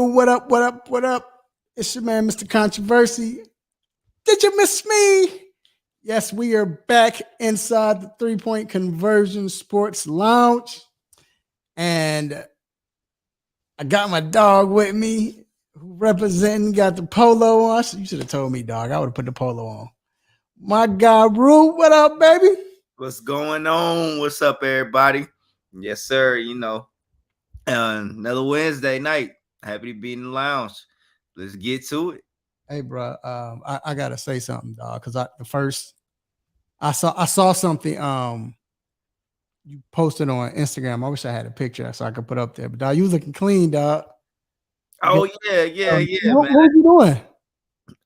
What up? What up? What up? It's your man, Mr. Controversy. Did you miss me? Yes, we are back inside the 3-Point Conversion Sports Lounge. And I got my dog with me, who representing, got the polo on. You should have told me, dog. I would have put the polo on. My guy, Rue, what up, baby? What's going on? What's up, everybody? Yes, sir. Another Wednesday night. Happy to be in the lounge. Let's get to it. Hey, bro. I gotta say something, dog, because I saw something you posted on Instagram. I wish I had a picture so I could put up there. But dog, you was looking clean, dog. Oh yeah, What man. were you doing?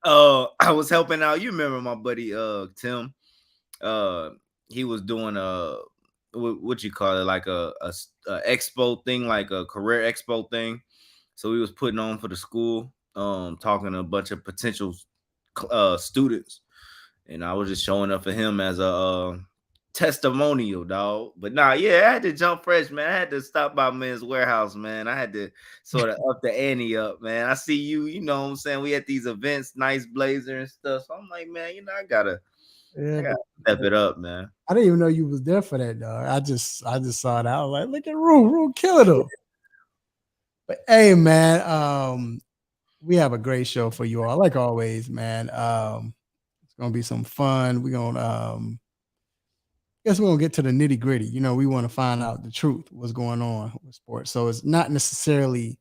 I was helping out. You remember my buddy Tim? He was doing what you call it, like a expo thing, like a career expo thing. So he was putting on for the school, talking to a bunch of potential students, and I was just showing up for him as a testimonial, dog. But I had to jump fresh, man. I had to stop by Men's Warehouse, man. I had to sort of up the ante up, man. I see you, you know what I'm saying? We had these events, nice blazer and stuff. So I'm like, man, I gotta step it up, man. I didn't even know you was there for that, dog. I just saw that. I was like, look at Rue killing him. But hey, man, we have a great show for you all, like always, man. It's gonna be some fun. We're gonna get to the nitty gritty. We want to find out the truth, what's going on with sports. So it's not necessarily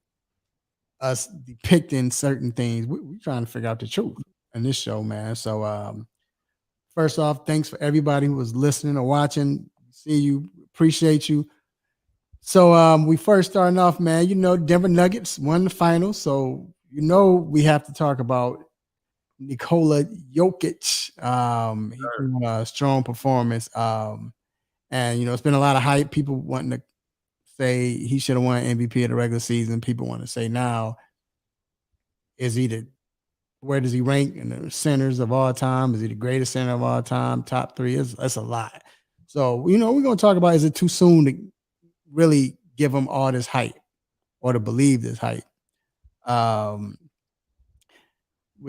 us depicting certain things. We're trying to figure out the truth in this show, man. So first off, thanks for everybody who was listening or watching. See you, appreciate you. So we first starting off, man. Denver Nuggets won the finals, so we have to talk about Nikola Jokic. He had a strong performance. And it's been a lot of hype. People wanting to say he should have won MVP of the regular season. People want to say now, where does he rank in the centers of all time? Is he the greatest center of all time? Top 3? That's a lot. So, we're going to talk about, is it too soon to really give him all this hype or to believe this hype? We're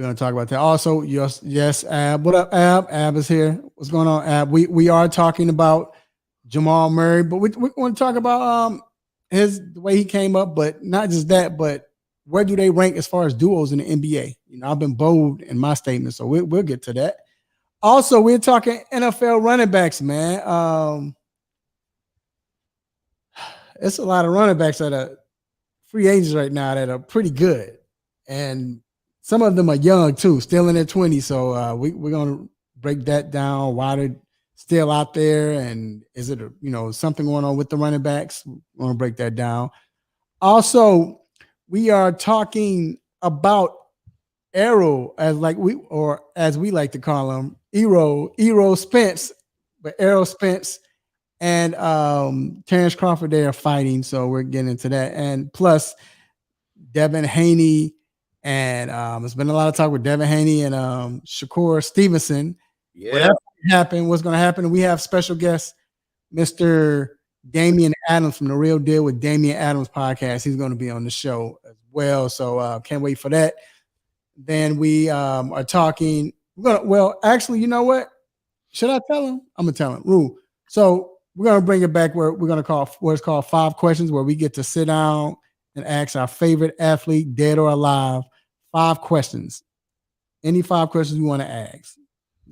going to talk about that. Also, yes, Ab. What up, Ab? Ab is here. What's going on, Ab? We are talking about Jamal Murray, but we want to talk about the way he came up, but not just that, but where do they rank as far as duos in the NBA? I've been bold in my statement, so we'll get to that. Also, we're talking NFL running backs, man. It's a lot of running backs that are free agents right now that are pretty good, and some of them are young too, still in their 20s. So we're gonna break that down. Why they're still out there, and is it something going on with the running backs? We're gonna break that down. Also, we are talking about Errol, as we like to call him, Errol Spence, but Errol Spence and Terrence Crawford, they are fighting, so we're getting into that. And plus, Devin Haney, and there's been a lot of talk with Devin Haney and Shakur Stevenson. Yeah, what's going to happen? We have special guest, Mr. Damian Adams from the Real Deal with Damian Adams podcast. He's going to be on the show as well, so can't wait for that. Then we are talking. Actually, you know what? Should I tell him? I'm gonna tell him. Rue. So we're gonna bring it back where we're gonna call what is called 5 questions, where we get to sit down and ask our favorite athlete, dead or alive, 5 questions. Any 5 questions we want to ask.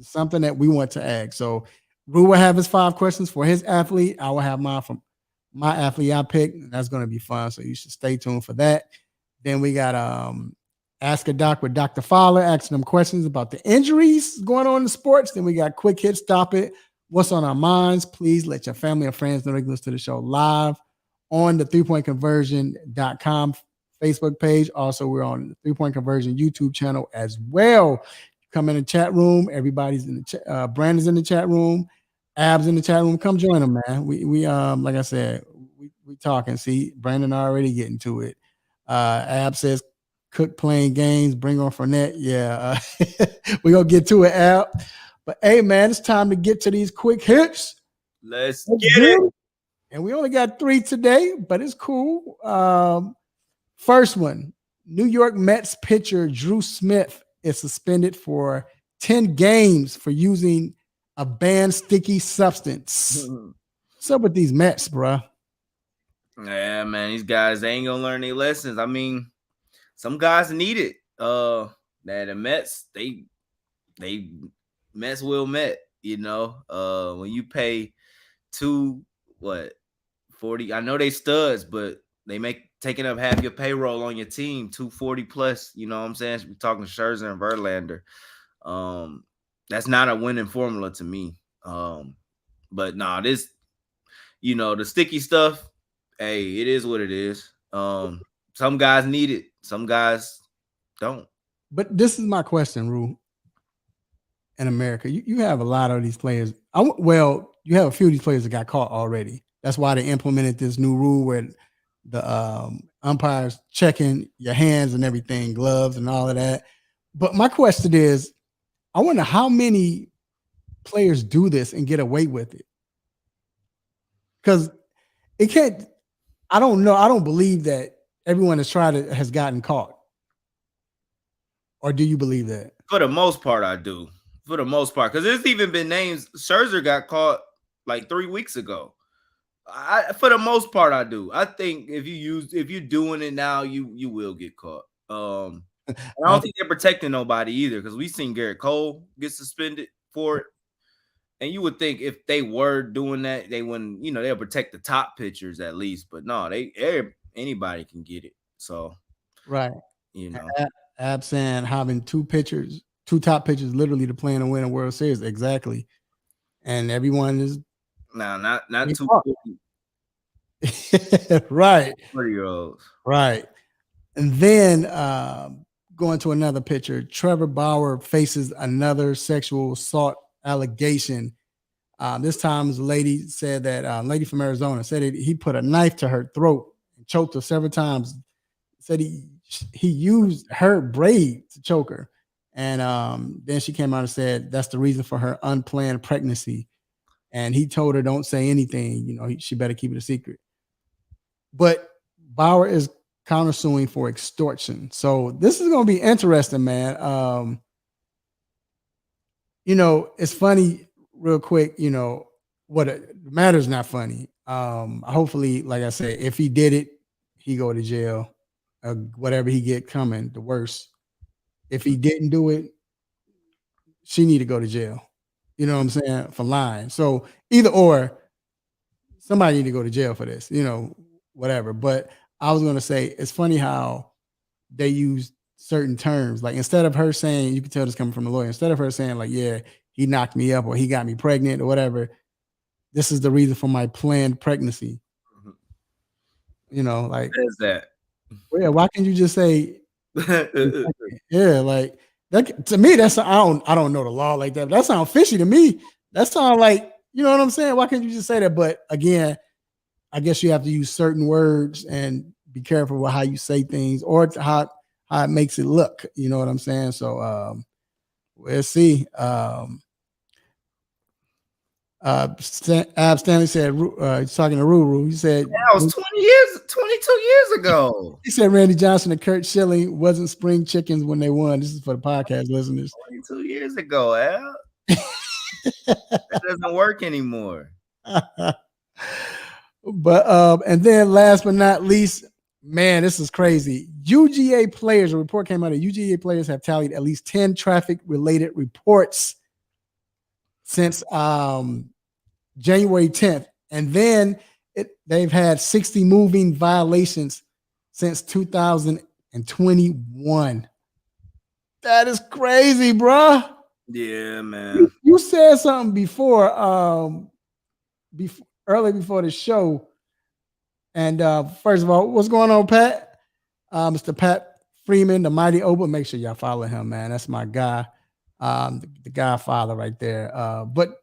Something that we want to ask. So Rue will have his 5 questions for his athlete. I will have mine from my athlete I picked. And that's going to be fun. So you should stay tuned for that. Then we got Ask a Doc with Dr. Fowler, asking them questions about the injuries going on in sports. Then we got Quick Hit, Stop It. What's on our minds? Please let your family and friends know they can listen to the show live on the 3pointconversion.com Facebook page. Also, we're on the 3-Point Conversion YouTube channel as well. Come in the chat room. Everybody's in the chat. Brandon's in the chat room. Ab's in the chat room. Come join them, man. We like I said, we talking. See, Brandon already getting to it. Ab says, Cook playing games. Bring on Fournette. Yeah, we're going to get to it, Ab. But, hey, man, it's time to get to these quick hits. Let's get it. And we only got 3 today, but it's cool. First one, New York Mets pitcher Drew Smith is suspended for 10 games for using a banned sticky substance. What's up with these Mets, bruh? Yeah, man, these guys they ain't gonna learn their lessons. I mean, some guys need it. That the Mets they Mets will Met. You know, when you pay two what 40, I know they studs, but they make taking up half your payroll on your team, 240 plus. You know what I'm saying? We're talking Scherzer and Verlander. That's not a winning formula to me. But nah, this, the sticky stuff, hey, it is what it is. Some guys need it, some guys don't. But this is my question, Rue. In America, you have a lot of these players. You have a few of these players that got caught already. That's why they implemented this new rule where the umpires checking your hands and everything, gloves and all of that. But my question is, I wonder how many players do this and get away with it. Because it can't, I don't know. I don't believe that everyone has tried it has gotten caught. Or do you believe that? For the most part, I do. For the most part, because there's even been names. Scherzer got caught like 3 weeks ago. For the most part, I do. I think if you're doing it now, you will get caught. And I don't think they're protecting nobody either, because we've seen Garrett Cole get suspended for it. And you would think if they were doing that, they wouldn't, they'll protect the top pitchers at least. But no, anybody can get it. So right. Ab saying having two top pitchers, literally to play in and win a World Series. Exactly. And everyone is not 2 right. 30-year-olds. Right. And then going to another pitcher, Trevor Bauer faces another sexual assault allegation. This time, the lady said that lady from Arizona said he put a knife to her throat and choked her several times. Said he used her braid to choke her, and then she came out and said that's the reason for her unplanned pregnancy. And he told her, "Don't say anything. She better keep it a secret." But Bauer is countersuing for extortion. So this is going to be interesting, man. It's funny, real quick. What the matter's not funny. Hopefully, like I said, if he did it, he go to jail. Whatever he get coming, the worst. If he didn't do it, she need to go to jail. You know what I'm saying? For lying. So either or, somebody need to go to jail for this. Whatever. But I was gonna say it's funny how they use certain terms. Like instead of her saying, you can tell this coming from a lawyer. Instead of her saying like, "Yeah, he knocked me up" or "he got me pregnant" or whatever, this is the reason for my planned pregnancy. Like what is that? Yeah, why can't you just say yeah, like that to me that's I don't know the law like that. But that sounds fishy to me. That sounds like, you know what I'm saying? Why can't you just say that? But again, I guess you have to use certain words and be careful with how you say things or how it makes it look. You know what I'm saying? So we'll see. Stanley said he's talking to Ruru. He said that was 22 years ago. He said Randy Johnson and Kurt Schilling wasn't spring chickens when they won. This is for the podcast listeners. 22 years ago, Al. That doesn't work anymore. But and then last but not least, man, this is crazy. UGA players, a report came out that UGA players have tallied at least 10 traffic-related reports since January 10th. And then they've had 60 moving violations since 2021. That is crazy, bro. Yeah, man. You said something before, early before the show. And first of all, what's going on, Pat? Mr. Pat Freeman, the Mighty Open. Make sure y'all follow him, man. That's my guy, the Godfather right there. But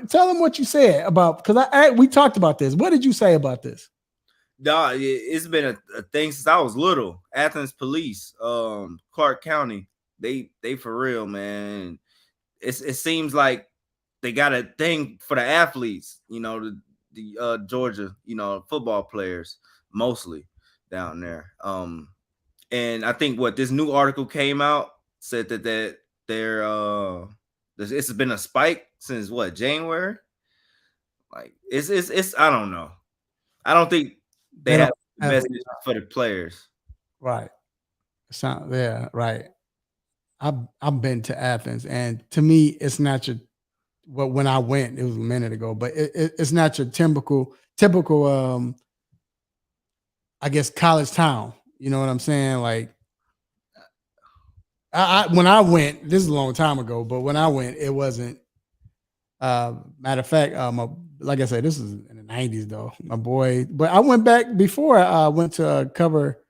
tell him what you said about, because we talked about this. What did you say about this? Dog, it's been a thing since I was little. Athens Police, Clark County, they for real, man. It seems like they got a thing for the athletes, the Georgia, football players mostly down there. And I think what this new article came out said that this has been a spike since what, January? Like it's I don't know. I don't think they They don't have the have message for the players. right. Sound yeah, right. I've been to Athens, and to me, it's not your well. When I went, it was a minute ago, but it's not your typical. I guess college town. You know what I'm saying? Like when I went, this is a long time ago, but when I went, it wasn't. Matter of fact, like I said, this is in the '90s though, my boy. But I went back before I went to cover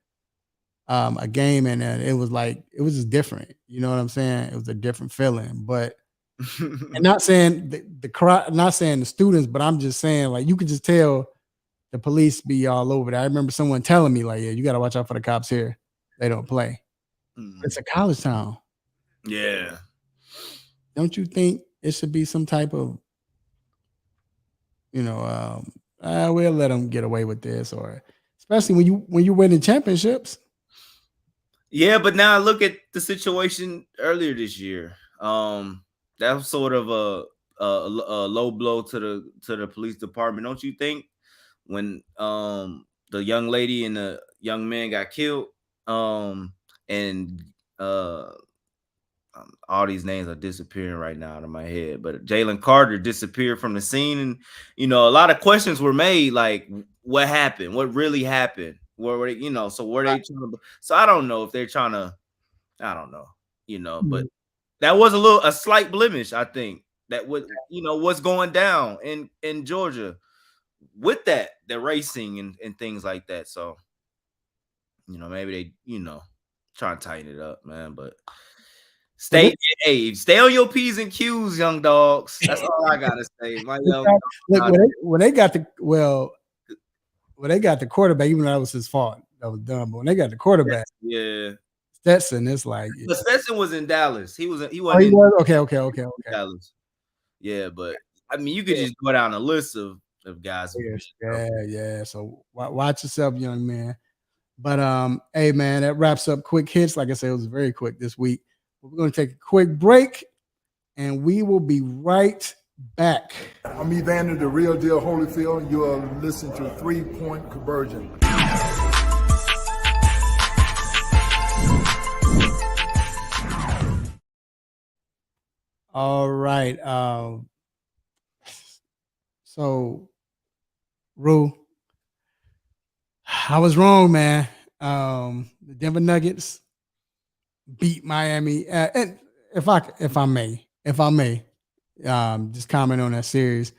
a game, and it was like it was just different. You know what I'm saying? It was a different feeling. But and not saying the crowd, not saying the students, but I'm just saying like you could just tell the police be all over there. I remember someone telling me like, "Yeah, you got to watch out for the cops here. They don't play." It's a college town. Yeah. Don't you think it should be some type of, we'll let them get away with this, or especially when you winning championships. Yeah, but now look at the situation earlier this year. That was sort of a low blow to the police department, don't you think? When the young lady and the young man got killed, and all these names are disappearing right now out of my head, but Jalen Carter disappeared from the scene, and a lot of questions were made, like what happened, what really happened, where were they, so were they trying to, so I don't know if they're trying to, I don't know, but that was a slight blemish, I think, that would, what's going down in Georgia with the racing and things like that. So, maybe they, try to tighten it up, man. But stay on your P's and Q's, young dogs. That's all I gotta say. My young look, when they got the quarterback, even though that was his fault, that was dumb. But when they got the quarterback, yeah, Stetson, it's like, but Stetson was in Dallas. He wasn't. Okay. Dallas. Yeah, but I mean, you could just go down a list of guys. Yeah. So watch yourself, young man. But hey, man, that wraps up quick hits. Like I said, it was very quick this week. We're going to take a quick break, and we will be right back. I'm Evander, the real deal Holyfield. You are listening to 3-Point Conversion. All right. So, Rue, I was wrong, man. The Denver Nuggets beat Miami, and if I may, just comment on that series.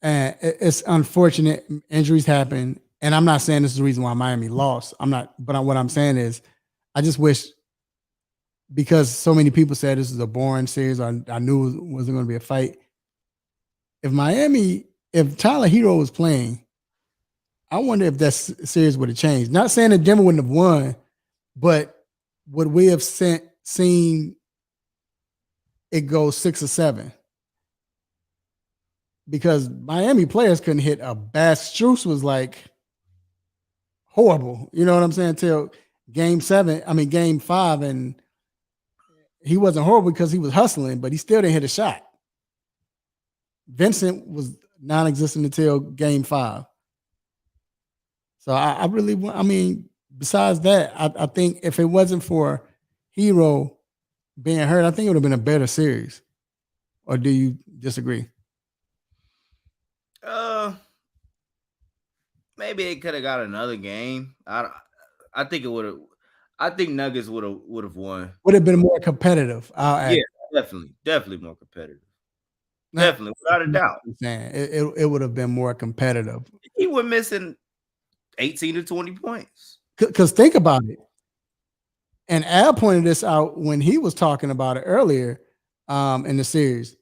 And it's unfortunate, injuries happen, and I'm not saying this is the reason why Miami lost. I'm not, but what I'm saying is, I just wish, because so many people said this is a boring series, I knew it wasn't going to be a fight. If Tyler Hero was playing, I wonder if that series would have changed. Not saying that Denver wouldn't have won, but would we have seen it go 6 or 7? Because Miami players couldn't hit a bat. Strus was like horrible. You know what I'm saying? Till game 5, and he wasn't horrible because he was hustling, but he still didn't hit a shot. Vincent was non-existent until game 5. So I really want, besides that, I think if it wasn't for Hero being hurt, I think it would have been a better series. Or do you disagree? Maybe they could have got another game. I think it would have. I think Nuggets would have won. Would have been more competitive. Yeah, definitely more competitive. Definitely, without a doubt. It would have been more competitive. He was missing 18 to 20 points. Because think about it. And Al pointed this out when he was talking about it earlier in the series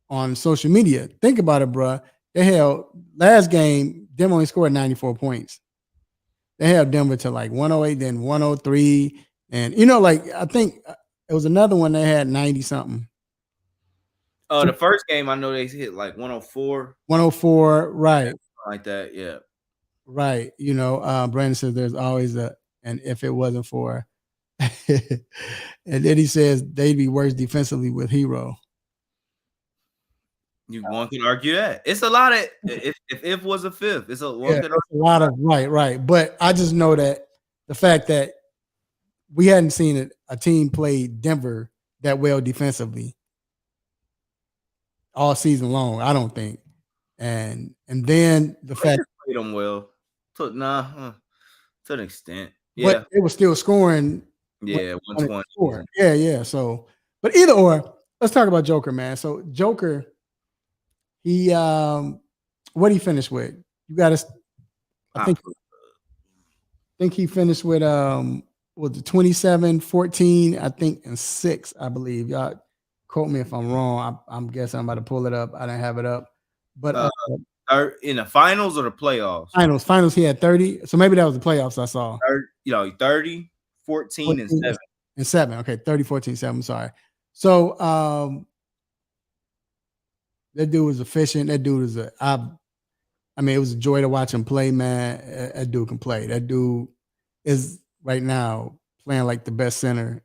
on social media. Think about it, bruh. They held last game, Denver only scored 94 points. They held Denver to like 108, then 103. And, I think it was another one they had 90 something. The first game, I know they hit like 104. 104, right. Like that, yeah. Right. Brandon says there's always a And if it wasn't for, and then he says they'd be worse defensively with Hero. One could argue that. It's a lot of if was a fifth. It's a one could a lot of right. But I just know that the fact that we hadn't seen a team play Denver that well defensively all season long, I don't think. And then the fact played them well. To an extent. But they were still scoring. Yeah, 120. Yeah. So, but either or, let's talk about Joker, man. So Joker, he what he finished with? You got to. I think he finished with was it 27, 14, I think, and 6, I believe. Y'all quote me if I'm wrong. I'm guessing I'm about to pull it up. I didn't have it up, but in the finals or the playoffs? Finals. He had 30. So maybe that was the playoffs I saw. 30, 14, and 7. And 7. Okay, 30, 14, 7. I'm sorry. So that dude was efficient. That dude is it was a joy to watch him play, man. That dude can play. That dude is right now playing like the best center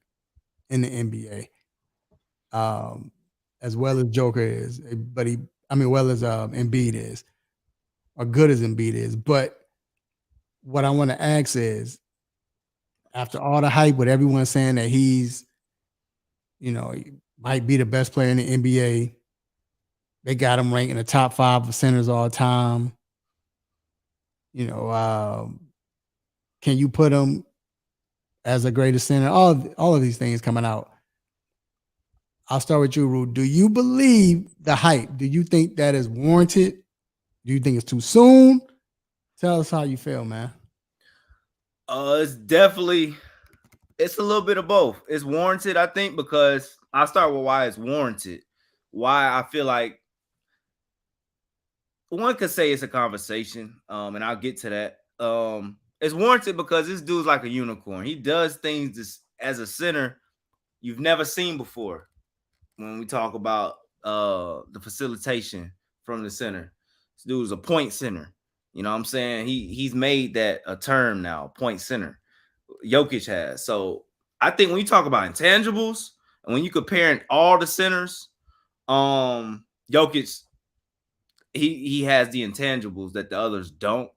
in the NBA. As well as Joker is, but well as Embiid is, or good as Embiid is. But what I want to ask is, after all the hype with everyone saying that he's, he might be the best player in the NBA, they got him ranked in the top 5 of centers all time. Can you put him as a greatest center? All of these things coming out. I'll start with you, Ru. Do you believe the hype? Do you think that is warranted? Do you think it's too soon? Tell us how you feel, man. It's definitely, it's a little bit of both. It's warranted, I think, because I'll start with why it's warranted. Why I feel like one could say it's a conversation, and I'll get to that. It's warranted because this dude's like a unicorn. He does things as a center you've never seen before. When we talk about the facilitation from the center, this dude's a point center. You know what I'm saying? He's made that a term now, point center. Jokic has. So I think when you talk about intangibles and when you comparing all the centers, Jokic, he has the intangibles that the others don't.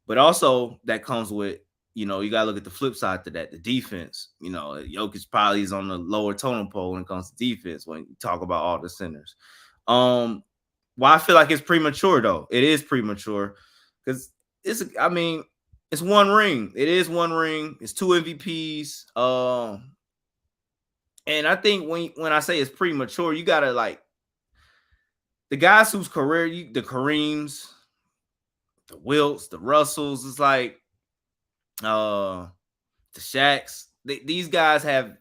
But also that comes with, you gotta look at the flip side to that, the defense. Jokic probably is on the lower totem pole when it comes to defense when you talk about all the centers. Why I feel like it's premature though. It is premature because it's one ring. It is one ring. It's 2 MVPs. And I think when I say it's premature, you gotta like the guys whose career, the Kareems, the Wilts, the Russells, it's like the Shaqs. These guys have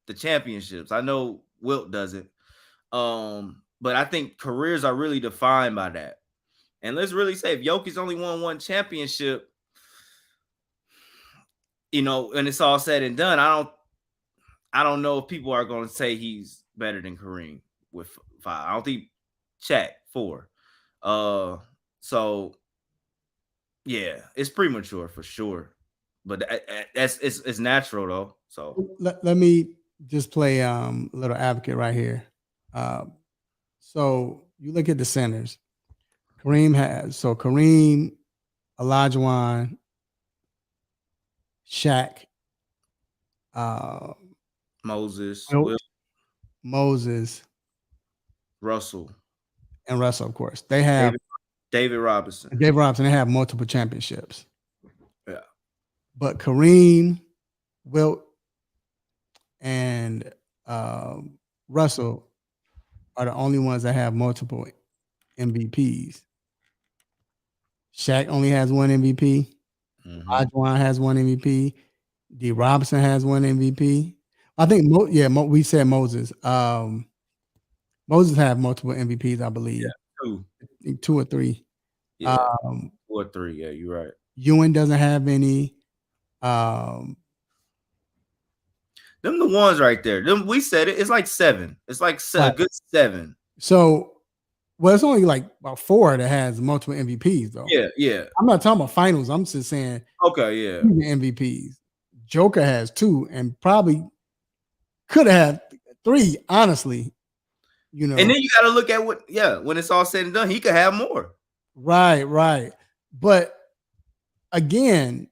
the championships. I know Wilt doesn't. But I think careers are really defined by that. And let's really say if Jokic only won 1 championship, and it's all said and done, I don't know if people are going to say he's better than Kareem with 5. I don't think Shaq 4. So yeah, it's premature for sure. But it's natural though. So let me just play a little advocate right here. So you look at the centers. Kareem, Olajuwon, Shaq, Moses, Russell, of course. They have David Robinson. They have multiple championships. Yeah. But Kareem, Wilt, and Russell are the only ones that have multiple MVPs. Shaq only has 1 MVP. Olajuwon has 1 MVP. D. Robinson has 1 MVP. I think, we said Moses. Moses have multiple MVPs, I believe. Yeah, 2 or 3. Yeah, 2 or 3. Yeah, you're right. Ewing doesn't have any. Them the ones right there. Them we said it. It's like 7. It's like a good 7. So Well, it's only like about 4 that has multiple MVPs though. Yeah. I'm not talking about finals. I'm just saying Okay, yeah. MVPs. Joker has 2 and probably could have 3, honestly. And then you got to look at when it's all said and done, he could have more. Right. But again,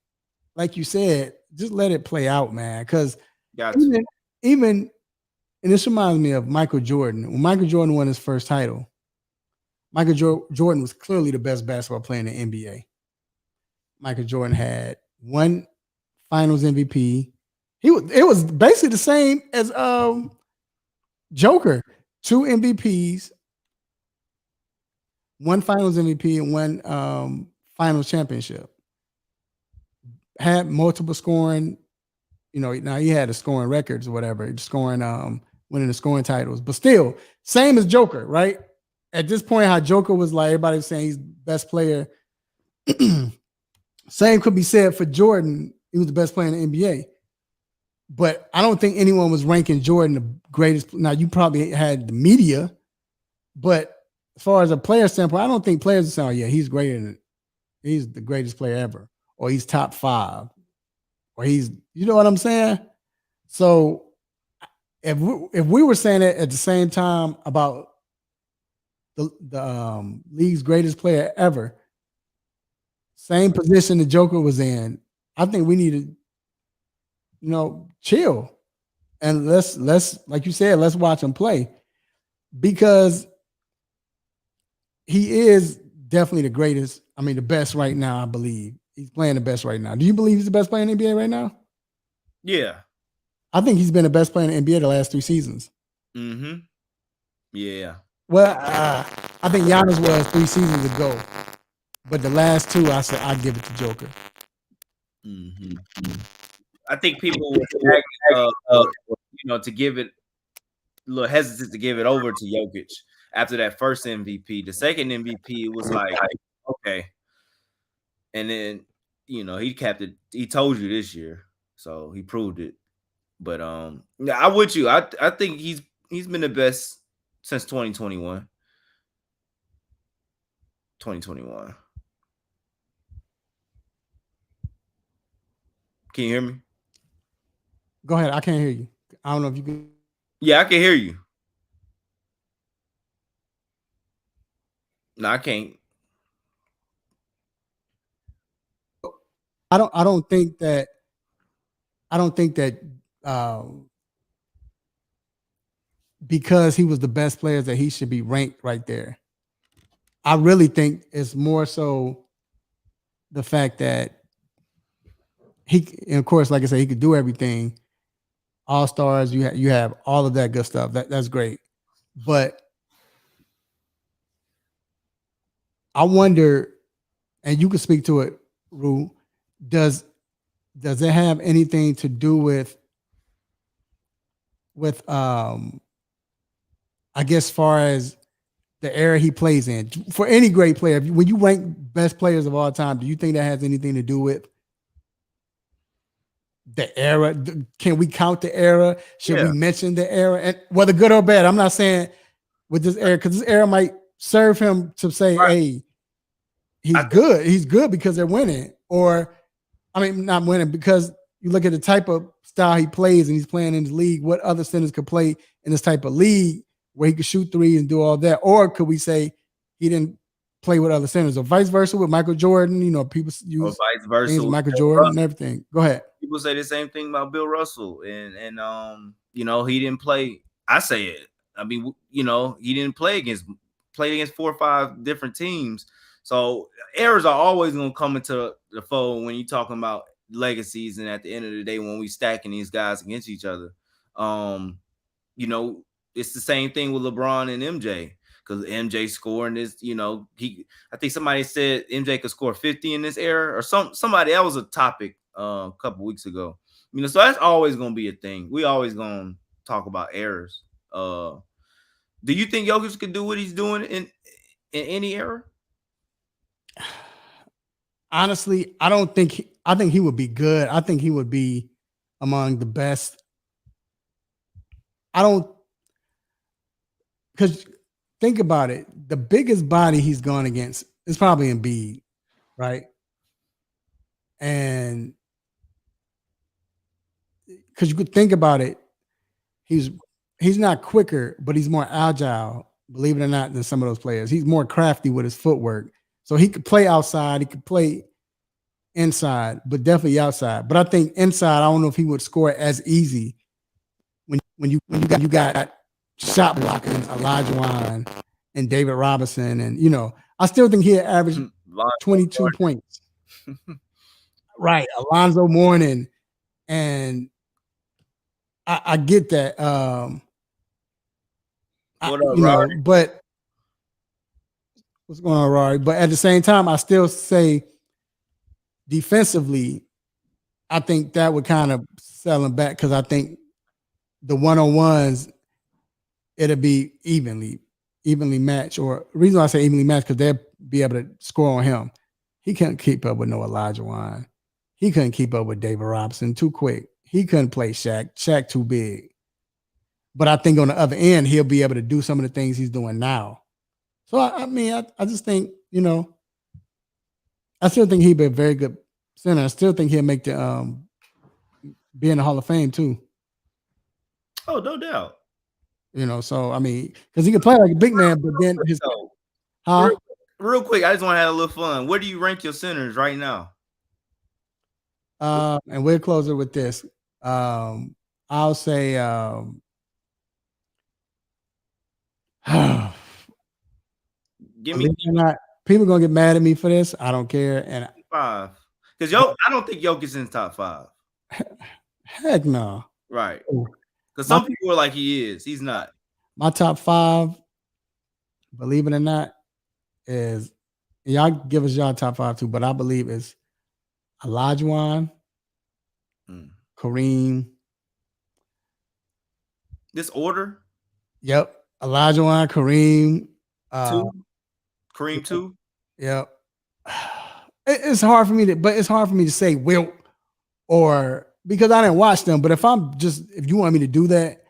like you said, just let it play out, man. Because even and this reminds me of Michael Jordan. When Michael Jordan won his first title, Michael Jordan was clearly the best basketball player in the NBA. Michael Jordan had 1 Finals MVP. It was basically the same as Joker. 2 MVPs, 1 Finals MVP, and 1 Finals championship. Had multiple scoring. Now he had the scoring records or whatever, scoring, winning the scoring titles, but still, same as Joker, right? At this point, how Joker was like, everybody was saying he's best player. Same could be said for Jordan. He was the best player in the NBA. But I don't think anyone was ranking Jordan the greatest. Now, you probably had the media, but as far as a player standpoint, I don't think players are saying, oh, yeah, he's greater than, he's the greatest player ever, or he's top 5, or he's, you know what I'm saying? So if we were saying it at the same time about the league's greatest player ever, same position the Joker was in, I think we need to, chill. And let's like you said, let's watch him play, because he is definitely the greatest. I mean, the best right now, I believe. He's playing the best right now. Do you believe he's the best player in the NBA right now? Yeah. I think he's been the best player in the NBA the last 3 seasons. Mm-hmm. Yeah. Well, I think Giannis was 3 seasons ago. But the last 2, I said I'd give it to Joker. Mm-hmm. I think people were to give it a little hesitant to give it over to Jokic after that first MVP. The second MVP was like, okay. And then, he capped it. He told you this year. So he proved it. But I'm with you. I think he's been the best since 2021. 2021. Can you hear me? Go ahead. I can't hear you. I don't know if you can. Yeah, I can hear you. No, I can't. I don't think that because he was the best player that he should be ranked right there. I really think it's more so the fact that and of course, like I said, he could do everything. All-stars, you have all of that good stuff. That's great. But I wonder, and you can speak to it, Rue, does it have anything to do with I guess far as the era he plays in? For any great player, when you rank best players of all time, do you think that has anything to do with the era? Can we count the era? Should we mention the era? And whether good or bad, I'm not saying with this era, because this era might serve him to say, hey, he's good. He's good because they're winning. Or, I mean, not winning, because you look at the type of style he plays and he's playing in the league. What other centers could play in this type of league where he could shoot threes and do all that? Or could we say he didn't play with other centers, or vice versa with Michael Jordan? People use vice versa things with Michael Jordan and everything. Go ahead. People say the same thing about Bill Russell, and he didn't play. I say it. I mean, he didn't played against 4 or 5 different teams. So errors are always going to come into the fold when you're talking about legacies. And at the end of the day, when we stacking these guys against each other, it's the same thing with LeBron and MJ, because MJ scoring this, I think somebody said MJ could score 50 in this era, or somebody, that was a topic a couple weeks ago. So that's always going to be a thing. We always going to talk about errors. Do you think Jokic could do what he's doing in any era? Honestly, I think he would be good. I think he would be among the best. Because think about it. the biggest body he's gone against is probably Embiid, right? And because you could think about it, he's not quicker, but he's more agile, believe it or not, than some of those players. He's more crafty with his footwork. So he could play outside, he could play inside, but definitely outside. But I think inside, I don't know if he would score as easy when you got shot blockers, Olajuwon and David Robinson, and I still think he'd average 22 points. Right, Alonzo Mourning, and I get that. What up, Rory? But what's going on, Rory? But at the same time, I still say defensively, I think that would kind of sell him back because I think the one-on-ones, it'll be evenly matched. Or the reason why I say evenly matched because they'll be able to score on him. He couldn't keep up with no Olajuwon. He couldn't keep up with David Robinson. Too quick. He couldn't play Shaq. Shaq too big. But I think on the other end, he'll be able to do some of the things he's doing now. So, I just think, I still think he'd be a very good center. I still think he'll make the be in the Hall of Fame too. Oh, no doubt. So because he can play like a big man, but then his real quick, I just want to have a little fun. Where do you rank your centers right now? And we'll close it with this. I'll say give me people gonna get mad at me for this. I don't care. And 5. Because I don't think Jokic's in top 5. Heck no. Right. Because some people are like he is. He's not. My top 5, believe it or not, is y'all give us y'all top 5 too, but I believe it's Olajuwon, Kareem. This order? Yep. Olajuwon, Kareem. 2. Kareem 2. Yep. It's hard for me to say Wilt or because I didn't watch them. But if you want me to do that,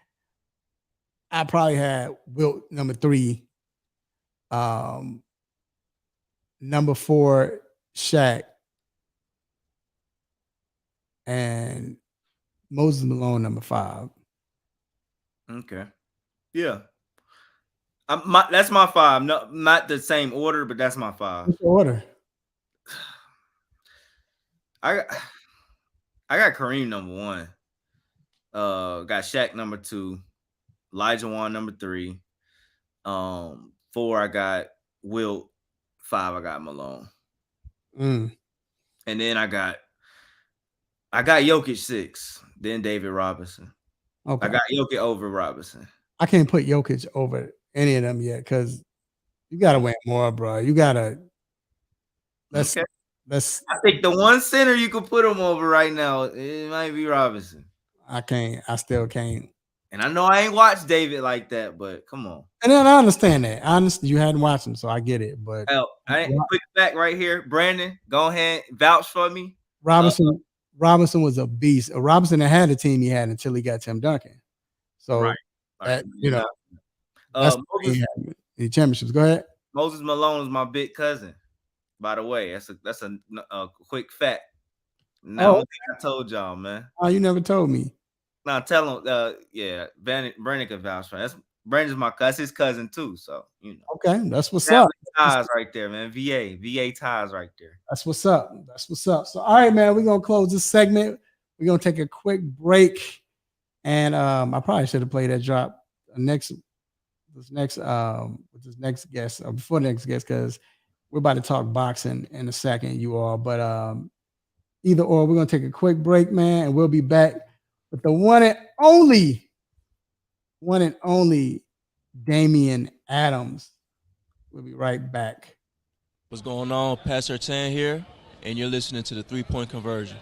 I probably had Wilt number 3. Number 4, Shaq. And Moses Malone number 5. Okay. Yeah. That's my 5. No, not the same order, but that's my 5. What's the order? I got Kareem number 1. Got Shaq number 2. Olajuwon number 3. 4 I got Wilt. 5 I got Malone. And then I got Jokic 6. Then David Robinson. Okay. I got Jokic over Robinson. I can't put Jokic over any of them yet because you gotta win more, bro. You gotta. I think the one center you could put him over right now, it might be Robinson. I can't. I still can't. And I know I ain't watched David like that, but come on. And then I understand that. You hadn't watched him, so I get it. But quick fact right here, Brandon, go ahead, vouch for me. Robinson was a beast. Robinson had the team he had until he got Tim Duncan. So that's the championships. Go ahead. Moses Malone is my big cousin. By the way, that's a quick fact. Now I told y'all, man. Oh, you never told me. Now tell him. Brandon can vouch for. Brandon's that's his cousin too. So Okay, that's what's up. Ties right there, man. VA ties right there. That's what's up. So all right, man, we're gonna close this segment. We're gonna take a quick break, and I probably should have played that drop with this next guest or before the next guest because we're about to talk boxing in a second, you all. But either or, we're gonna take a quick break, man, and we'll be back with the one and only Damian Adams. We'll be right back. What's going on? Pastor 10 here, and you're listening to the 3-Point Conversion.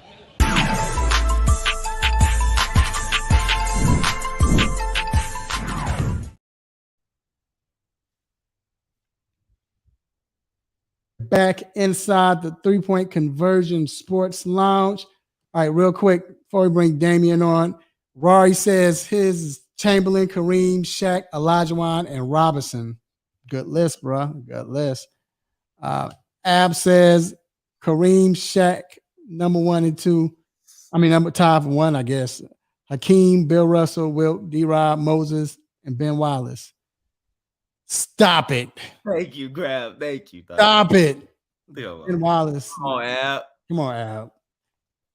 Back inside the 3-Point Conversion Sports Lounge. All right, real quick, before we bring Damian on, Rory says his Chamberlain, Kareem, Shaq, Olajuwon, and Robinson. Good list, bro. Good list. Ab says Kareem, Shaq, number 1 and 2. I mean, number top 1, I guess. Hakeem, Bill Russell, Wilt, D-Rob, Moses, and Ben Wallace. Stop it. Thank you, Grab. Thank you. Stop it. Ben Ben Wallace. Oh, Ab. Come on, Ab.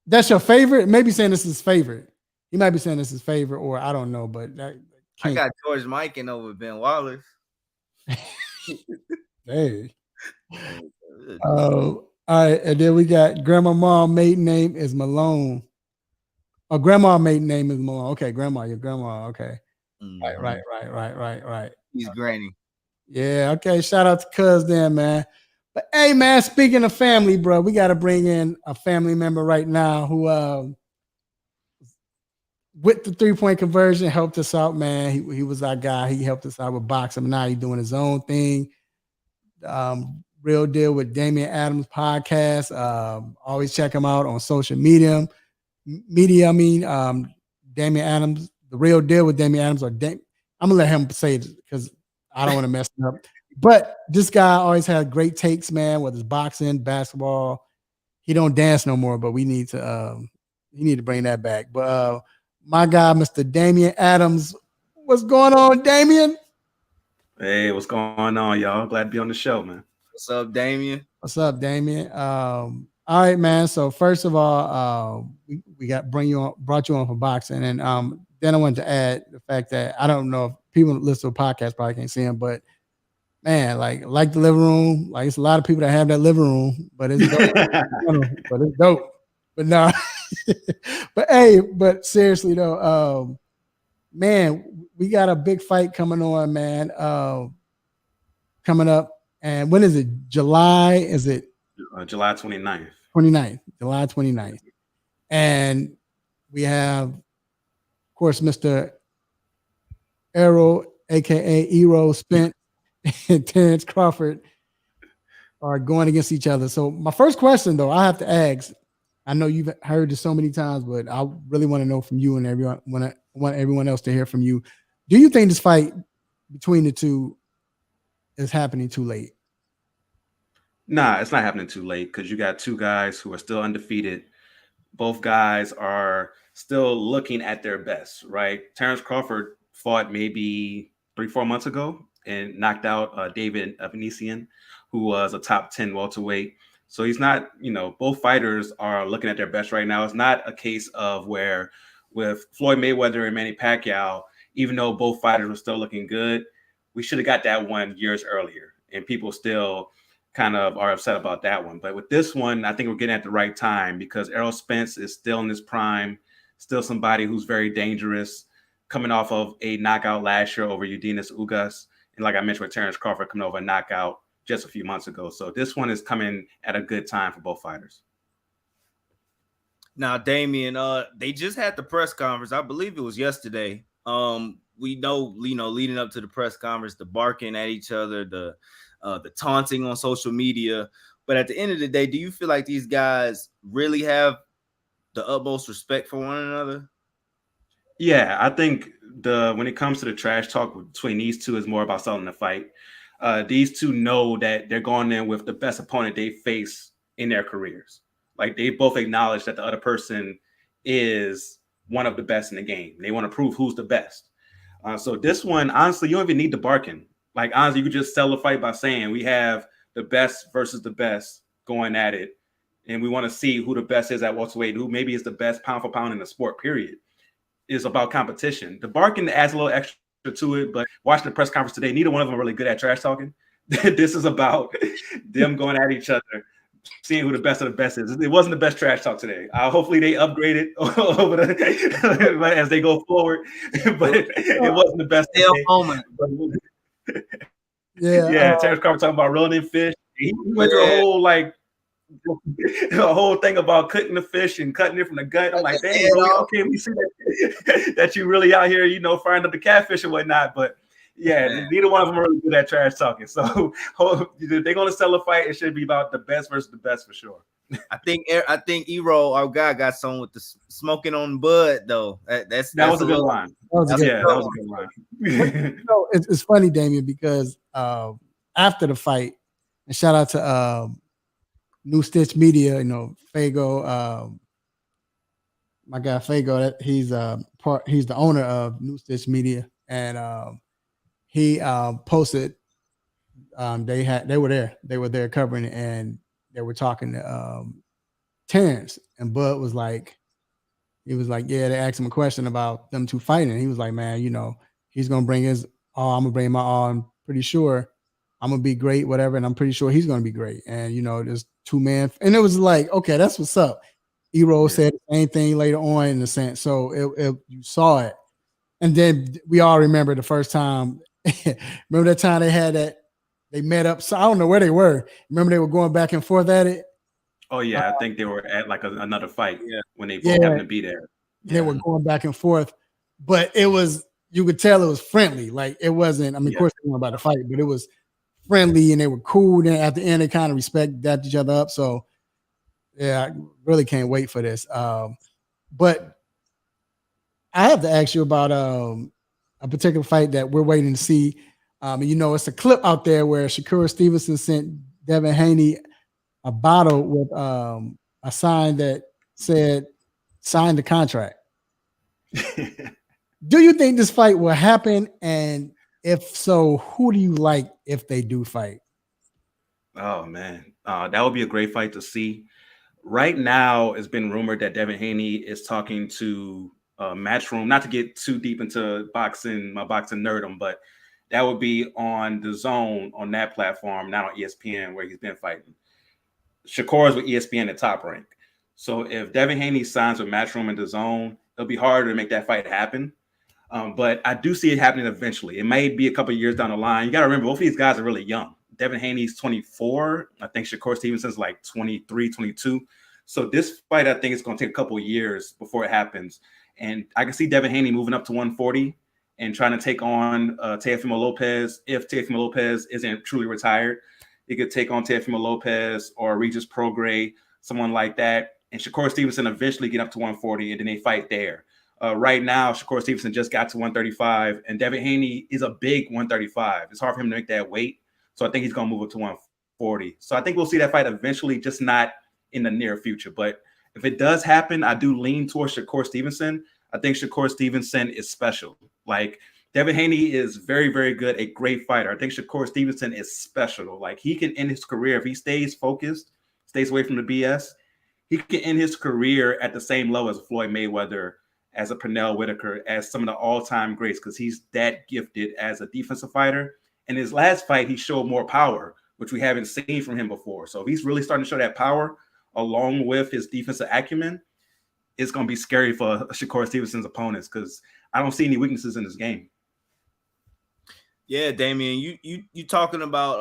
That's your favorite? Maybe saying this is his favorite. He might be saying this is his favorite, or I don't know, but I got George Mikan over Ben Wallace. Hey. All right, and then we got Grandma Mom maiden name is Malone. Oh, Grandma maiden name is Malone. Okay, Grandma, your grandma. Okay. Mm-hmm. Right. He's Granny. Yeah, okay. Shout out to Cuz then, man. But hey, man, speaking of family, bro, we got to bring in a family member right now who with the 3-point conversion helped us out, man. He was our guy. He helped us out with boxing. Now he's doing his own thing. Real Deal with Damian Adams podcast. Always check him out on social media. Damian Adams, The Real Deal with Damian Adams. I'm gonna let him say it because I don't want to mess it up. But this guy always has great takes, man. Whether it's boxing, basketball, he don't dance no more. But we need to bring that back. But my guy, Mr. Damian Adams, what's going on, Damian? Hey, what's going on, y'all? Glad to be on the show, man. What's up, Damian? What's up, Damian? All right, man. So first of all, we brought you on for boxing, and then I wanted to add the fact that I don't know if people that listen to a podcast probably can't see him, but man, like the living room, like it's a lot of people that have that living room, but it's dope. But it's dope. But no, but seriously though, man, we got a big fight coming on, man. Coming up. And when is it? July? Is it? July 29th. 29th. July 29th. And we have, of course, Mr. Errol, a.k.a. Eero Spence, and Terrence Crawford are going against each other. So my first question, though, I have to ask, I know you've heard this so many times, but I really want to know from you and everyone, want everyone else to hear from you. Do you think this fight between the two is happening too late? Nah, it's not happening too late because you got two guys who are still undefeated. Both guys are still looking at their best, right? Terrence Crawford fought maybe 3-4 months ago and knocked out David Avanesian, who was a top 10 welterweight. So he's not, both fighters are looking at their best right now. It's not a case of where with Floyd Mayweather and Manny Pacquiao, even though both fighters were still looking good, we should have got that one years earlier. And people still kind of are upset about that one. But with this one, I think we're getting at the right time because Errol Spence is still in his prime, still somebody who's very dangerous, coming off of a knockout last year over Udinese Ugas. And like I mentioned with Terrence Crawford coming over a knockout just a few months ago. So this one is coming at a good time for both fighters. Now, Damian, they just had the press conference. I believe it was yesterday. We know, leading up to the press conference, the barking at each other, the taunting on social media. But at the end of the day, do you feel like these guys really have the utmost respect for one another? Yeah, I think when it comes to the trash talk between these two is more about selling the fight. These two know that they're going in with the best opponent they face in their careers. Like they both acknowledge that the other person is one of the best in the game. They want to prove who's the best. So this one, honestly, you don't even need the barking. Like, honestly, you could just sell the fight by saying we have the best versus the best going at it. And we want to see who the best is at welterweight, who maybe is the best pound for pound in the sport, period. It's about competition. The barking adds a little extra to it, but watching the press conference today, neither one of them are really good at trash talking. This is about them going at each other, seeing who the best of the best is. It wasn't the best trash talk today. Hopefully they upgrade it over as they go forward, but it wasn't the best moment. Yeah, Terrence Crawford talking about reeling in fish. He went through a whole thing about cutting the fish and cutting it from the gut. I'm like, dang, okay, we see that you really out here, firing up the catfish and whatnot. But yeah, neither one of them are really good at trash talking. So they're going to sell a fight. It should be about the best versus the best for sure. I think Ero, our guy, got some with the smoking on bud though. That's That was a good little, line. That was a good. Yeah, that was a good line. So it's funny, Damien, because after the fight, and shout out to New Stitch Media, Fago, my guy Fago, that he's the owner of New Stitch Media, and he posted they were there covering it, and they were talking to Terrence, and Bud was like, yeah, they asked him a question about them two fighting. He was like, man, he's gonna bring his all, I'm gonna bring my all. I'm pretty sure I'm gonna be great, whatever, and I'm pretty sure he's gonna be great. And there's 2 men, and it was like, okay, that's what's up. Ero said the same thing later on in the sense. So you saw it, and then we all remember the first time. Remember that time they met up. So I don't know where they were. Remember they were going back and forth at it. Oh yeah, I think they were at like another fight when they both Yeah. happened to be there. They were going back and forth, but you could tell it was friendly. Like it wasn't. I mean, of course they weren't about to fight, but it was friendly and they were cool. Then at the end, they kind of respected each other up. So yeah, I really can't wait for this. But I have to ask you about a particular fight that we're waiting to see. It's a clip out there where Shakur Stevenson sent Devin Haney a bottle with a sign that said, "Sign the contract." Do you think this fight will happen? And if so, who do you like if they do fight? Oh man, that would be a great fight to see. Right now, it's been rumored that Devin Haney is talking to Matchroom. Not to get too deep into my boxing nerdom, but that would be on the Zone on that platform, not on ESPN where he's been fighting. Shakur is with ESPN at Top Rank. So if Devin Haney signs with Matchroom and the Zone, it'll be harder to make that fight happen. But I do see it happening eventually. It may be a couple of years down the line. You got to remember, both of these guys are really young. Devin Haney's 24. I think Shakur Stevenson's like 23, 22. So this fight, I think it's going to take a couple of years before it happens. And I can see Devin Haney moving up to 140 and trying to take on Teofimo Lopez. If Teofimo Lopez isn't truly retired, he could take on Teofimo Lopez or Regis Prograis, someone like that. And Shakur Stevenson eventually get up to 140, and then they fight there. Right now, Shakur Stevenson just got to 135, and Devin Haney is a big 135. It's hard for him to make that weight, so I think he's going to move up to 140. So I think we'll see that fight eventually, just not in the near future. But if it does happen, I do lean towards Shakur Stevenson. I think Shakur Stevenson is special. Like, Devin Haney is very, very good, a great fighter. I think Shakur Stevenson is special. Like, he can end his career, if he stays focused, stays away from the BS, he can end his career at the same level as Floyd Mayweather, as a Pernell Whitaker, as some of the all-time greats, because he's that gifted as a defensive fighter. In his last fight, he showed more power, which we haven't seen from him before. So if he's really starting to show that power along with his defensive acumen, it's going to be scary for Shakur Stevenson's opponents, because I don't see any weaknesses in this game. Yeah, Damien, you talking about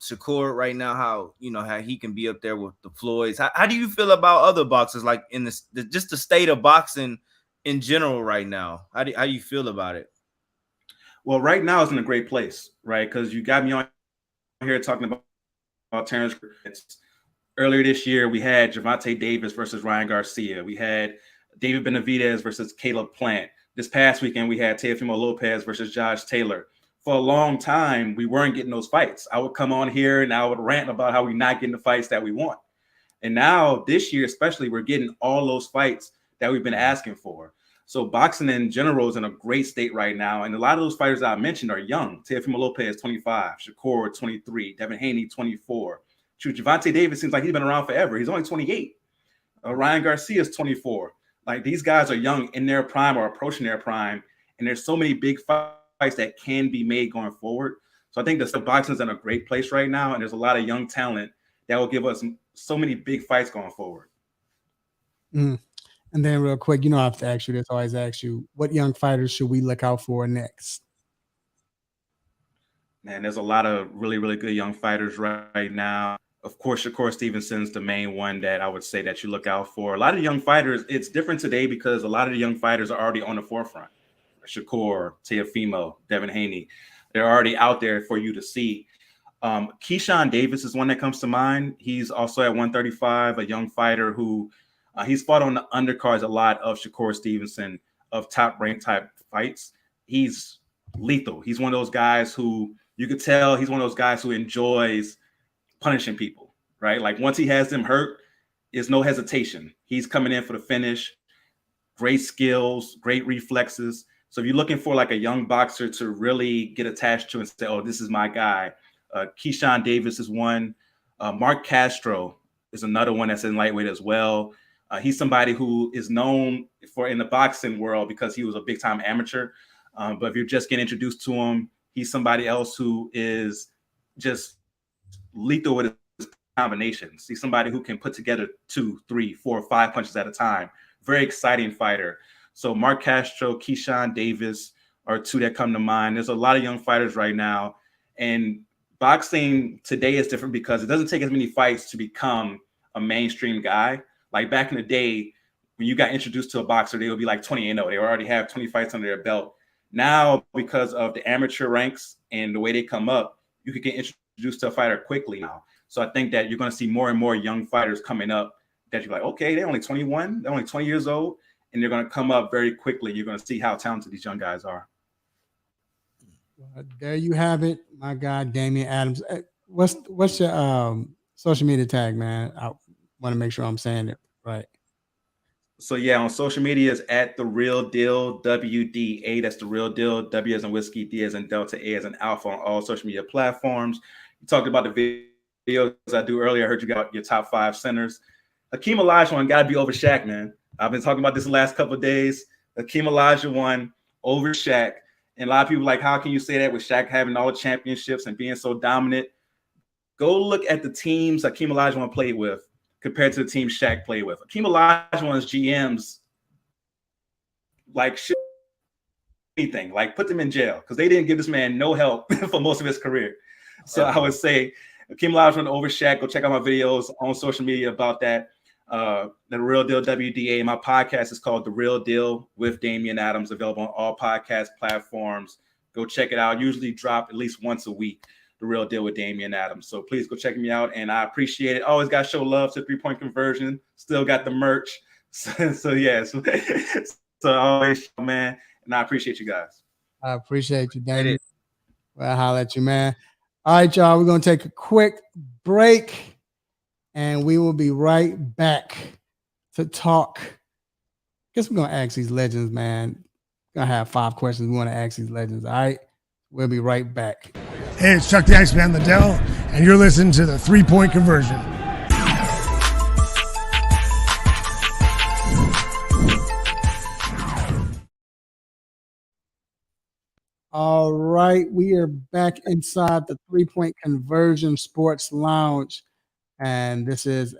Shakur right now, how he can be up there with the Floyds. How do you feel about other boxers, like in just the state of boxing in general right now? How do you feel about it? Well, right now it's in a great place, right? Because you got me on here talking about Terrence. Earlier this year, we had Gervonta Davis versus Ryan Garcia. We had David Benavidez versus Caleb Plant. This past weekend, we had Teofimo Lopez versus Josh Taylor. For a long time, we weren't getting those fights. I would come on here and I would rant about how we're not getting the fights that we want. And now this year, especially, we're getting all those fights that we've been asking for. So boxing in general is in a great state right now. And a lot of those fighters that I mentioned are young. Teofimo Lopez, 25. Shakur, 23. Devin Haney, 24. Gervonta Davis seems like he's been around forever. He's only 28. Ryan Garcia is 24. Like, these guys are young, in their prime or approaching their prime. And there's so many big fights that can be made going forward. So I think the boxing is in a great place right now. And there's a lot of young talent that will give us so many big fights going forward. Mm. And then real quick, I have to ask you this, I always ask you, what young fighters should we look out for next? Man, there's a lot of really, really good young fighters right now. Of course, Shakur Stevenson's the main one that I would say that you look out for. A lot of young fighters, it's different today because a lot of the young fighters are already on the forefront. Shakur, Teofimo, Devin Haney, they're already out there for you to see. Keyshawn Davis is one that comes to mind. He's also at 135, a young fighter who he's fought on the undercards a lot of Shakur Stevenson, of top rank type fights. He's lethal. He's one of those guys who you could tell he's one of those guys who enjoys punishing people, right? Like once he has them hurt, there's no hesitation. He's coming in for the finish. Great skills, great reflexes. So if you're looking for like a young boxer to really get attached to and say, oh, this is my guy, Keyshawn Davis is one. Mark Castro is another one that's in lightweight as well. He's somebody who is known for in the boxing world because he was a big time amateur. But if you're just getting introduced to him, he's somebody else who is just lethal with his combinations. He's somebody who can put together 2, 3, 4, 5 punches at a time. Very exciting fighter. So Mark Castro, Keyshawn Davis are two that come to mind. There's a lot of young fighters right now. And boxing today is different because it doesn't take as many fights to become a mainstream guy. Like back in the day, when you got introduced to a boxer, they would be like 20-0. They already have 20 fights under their belt. Now, because of the amateur ranks and the way they come up, you could get introduced to a fighter quickly now. So I think that you're going to see more and more young fighters coming up that you're like, okay, they're only 21, they're only 20 years old, and they're going to come up very quickly. You're going to see how talented these young guys are. There you have it, my guy, Damian Adams. What's your social media tag, man? I want to make sure I'm saying it right. So yeah, on social media is at The Real Deal WDA. That's The Real Deal. W as in whiskey, D as in Delta, A as in Alpha on all social media platforms. You talked about the videos I do earlier. I heard you got your top 5 centers. Hakeem Olajuwon got to be over Shaq, man. I've been talking about this the last couple of days. Hakeem Olajuwon over Shaq. And a lot of people like, how can you say that with Shaq having all the championships and being so dominant? Go look at the teams Hakeem Olajuwon played with compared to the team Shaq played with. Hakeem Olajuwon's GMs, like, shit, anything, like put them in jail because they didn't give this man no help for most of his career. So I would say Hakeem Olajuwon over Shaq. Go check out my videos on social media about that. The Real Deal WDA. My podcast is called The Real Deal with Damian Adams, available on all podcast platforms. Go check it out. Usually drop at least once a week, The Real Deal with Damian Adams. So please go check me out, and I appreciate it. Always got to show love to 3-point conversion. Still got the merch. So yeah. So always, man, and I appreciate you guys. I appreciate you, Damian. Well, I'll holler at you, man. All right, y'all. We're going to take a quick break, and we will be right back to talk. Guess we're going to ask these legends, man. Going to have 5 questions we want to ask these legends. All right. We'll be right back. Hey, it's Chuck the Iceman Liddell, and you're listening to the 3-point conversion. All right, we are back inside the 3-point conversion sports lounge, and this is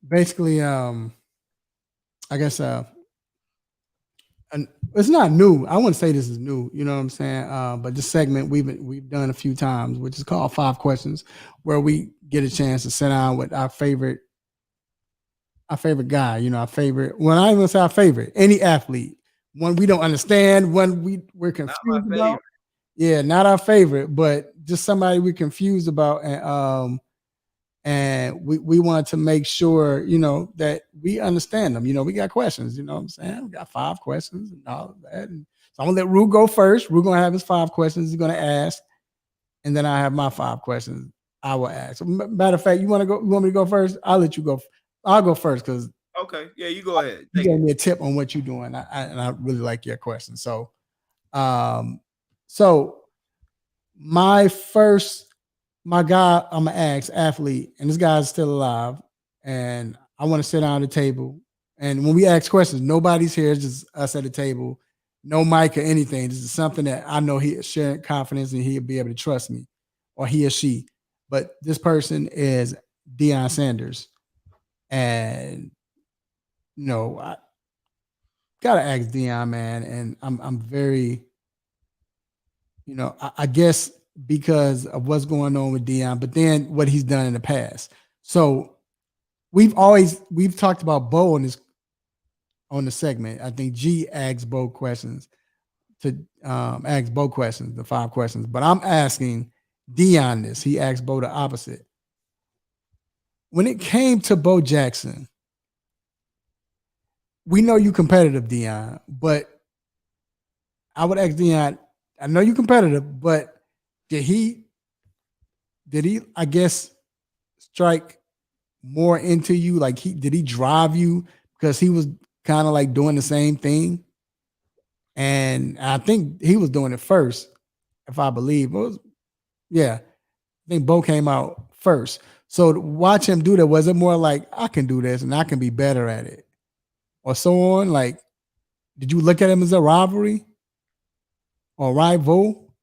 basically I guess it's not new. I wouldn't say this is new, you know what I'm saying? But this segment we've done a few times, which is called 5 Questions, where we get a chance to sit down with our favorite guy, you know, our favorite. Well, I ain't gonna say our favorite, any athlete, one we don't understand, one we're confused about. Yeah, not our favorite, but just somebody we're confused about, and we want to make sure, you know, that we understand them. You know, we got questions, you know what I'm saying? We got 5 questions and all of that. And so I'm gonna let Rue go first. Rue gonna have his 5 questions he's gonna ask, and then I have my 5 questions I will ask. Matter of fact, you want me to go first? I'll let you go. I'll go first because okay, yeah, you go ahead. You gave me a tip on what you're doing, and I really like your question. So, my guy, I'm gonna ask athlete, and this guy's still alive, and I want to sit down at the table. And when we ask questions, nobody's here; it's just us at the table, no mic or anything. This is something that I know he's sharing confidence, and he'll be able to trust me, or he or she. But this person is Deion Sanders. And you know, I gotta ask Deion, man, and I'm very, you know, I guess because of what's going on with Deion, but then what he's done in the past. So we've talked about Bo on the segment. I think G asks Bo questions. to ask Bo questions, the 5 questions, but I'm asking Dion this. He asked Bo the opposite. When it came to Bo Jackson, we know you competitive, Dion, but I would ask Dion, I know you competitive, but did he, I guess, strike more into you? Like did he drive you because he was kind of like doing the same thing? And I think he was doing it first, if I believe. I think Bo came out first. So to watch him do that, was it more like I can do this and I can be better at it, or so on? Like, did you look at him as a rivalry or rival?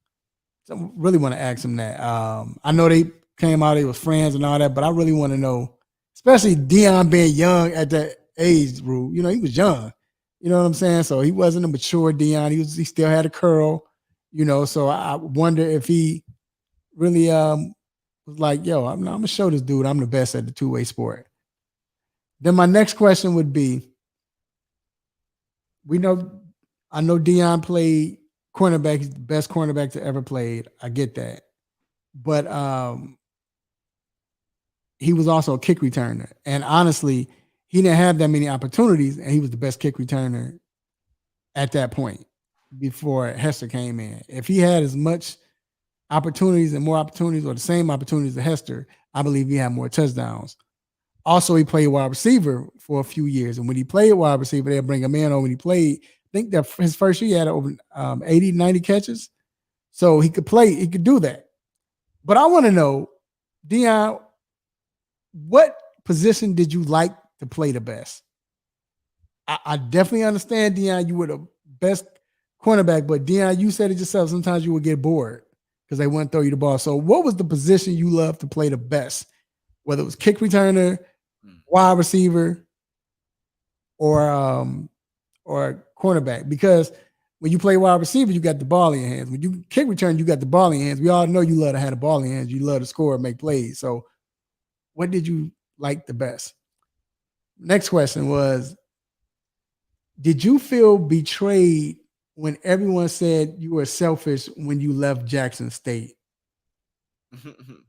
So I really want to ask him that. I know they came out, they was friends and all that, but I really want to know, especially Dion being young at that age, Rue. You know, he was young. You know what I'm saying? So he wasn't a mature Dion. He still had a curl. You know, so I wonder if he really was like, yo, I'm gonna show this dude I'm the best at the two-way sport. Then my next question would be, I know Dion played cornerback. He's the best cornerback to ever played. I get that. But he was also a kick returner. And honestly, he didn't have that many opportunities, and he was the best kick returner at that point before Hester came in. If he had as much opportunities and more opportunities, or the same opportunities as Hester, I believe he had more touchdowns. Also, he played wide receiver for a few years. And when he played wide receiver, they'll bring him in. Or when he played, I think that his first year he had over 80, 90 catches. So he could play, he could do that. But I want to know, Dion, what position did you like to play the best? I definitely understand, Dion, you were the best cornerback, but Dion, you said it yourself, sometimes you would get bored because they wouldn't throw you the ball. So what was the position you loved to play the best? Whether it was kick returner, wide receiver, or cornerback. Because when you play wide receiver, you got the ball in your hands. When you kick return, you got the ball in your hands. We all know you love to have the ball in your hands. You love to score and make plays. So what did you like the best? Next question was, did you feel betrayed when everyone said you were selfish when you left Jackson State?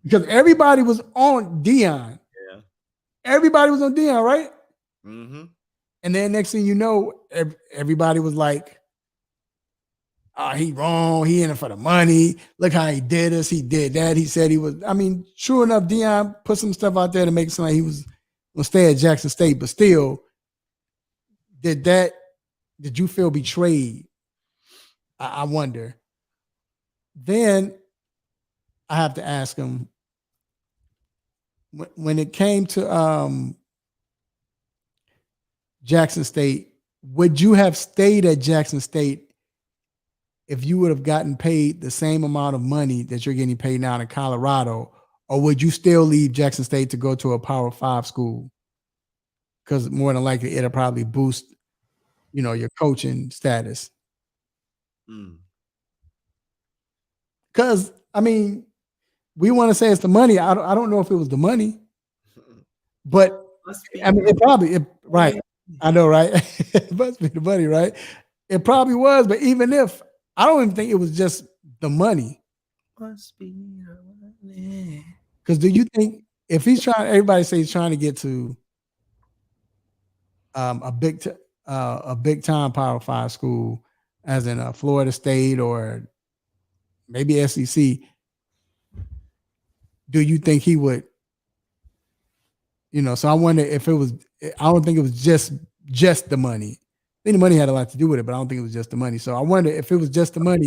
Because everybody was on Dion. Yeah. Everybody was on Dion, right? Mm-hmm. And then next thing you know, everybody was like, he wrong. He in it for the money. Look how he did this. He did that. He said he was. I mean, true enough, Dion put some stuff out there to make it sound like he was going to stay at Jackson State. But still, did you feel betrayed? I wonder. Then I have to ask him, when it came to Jackson State, would you have stayed at Jackson State if you would have gotten paid the same amount of money that you're getting paid now in Colorado, or would you still leave Jackson State to go to a Power 5 school? Because more than likely it'll probably boost, your coaching status. Because I mean, we want to say it's the money. I don't know if it was the money, but I mean, right. I know, right? It must be the money, right? It probably was, but even if, I don't even think it was just the money. Must be the money. Because do you think if he's trying, everybody says he's trying to get to a big time Power 5 school, as in Florida State or maybe SEC, do you think he would? So I wonder if it was. I don't think it was just the money. I think the money had a lot to do with it, but I don't think it was just the money. So I wonder if it was just the money.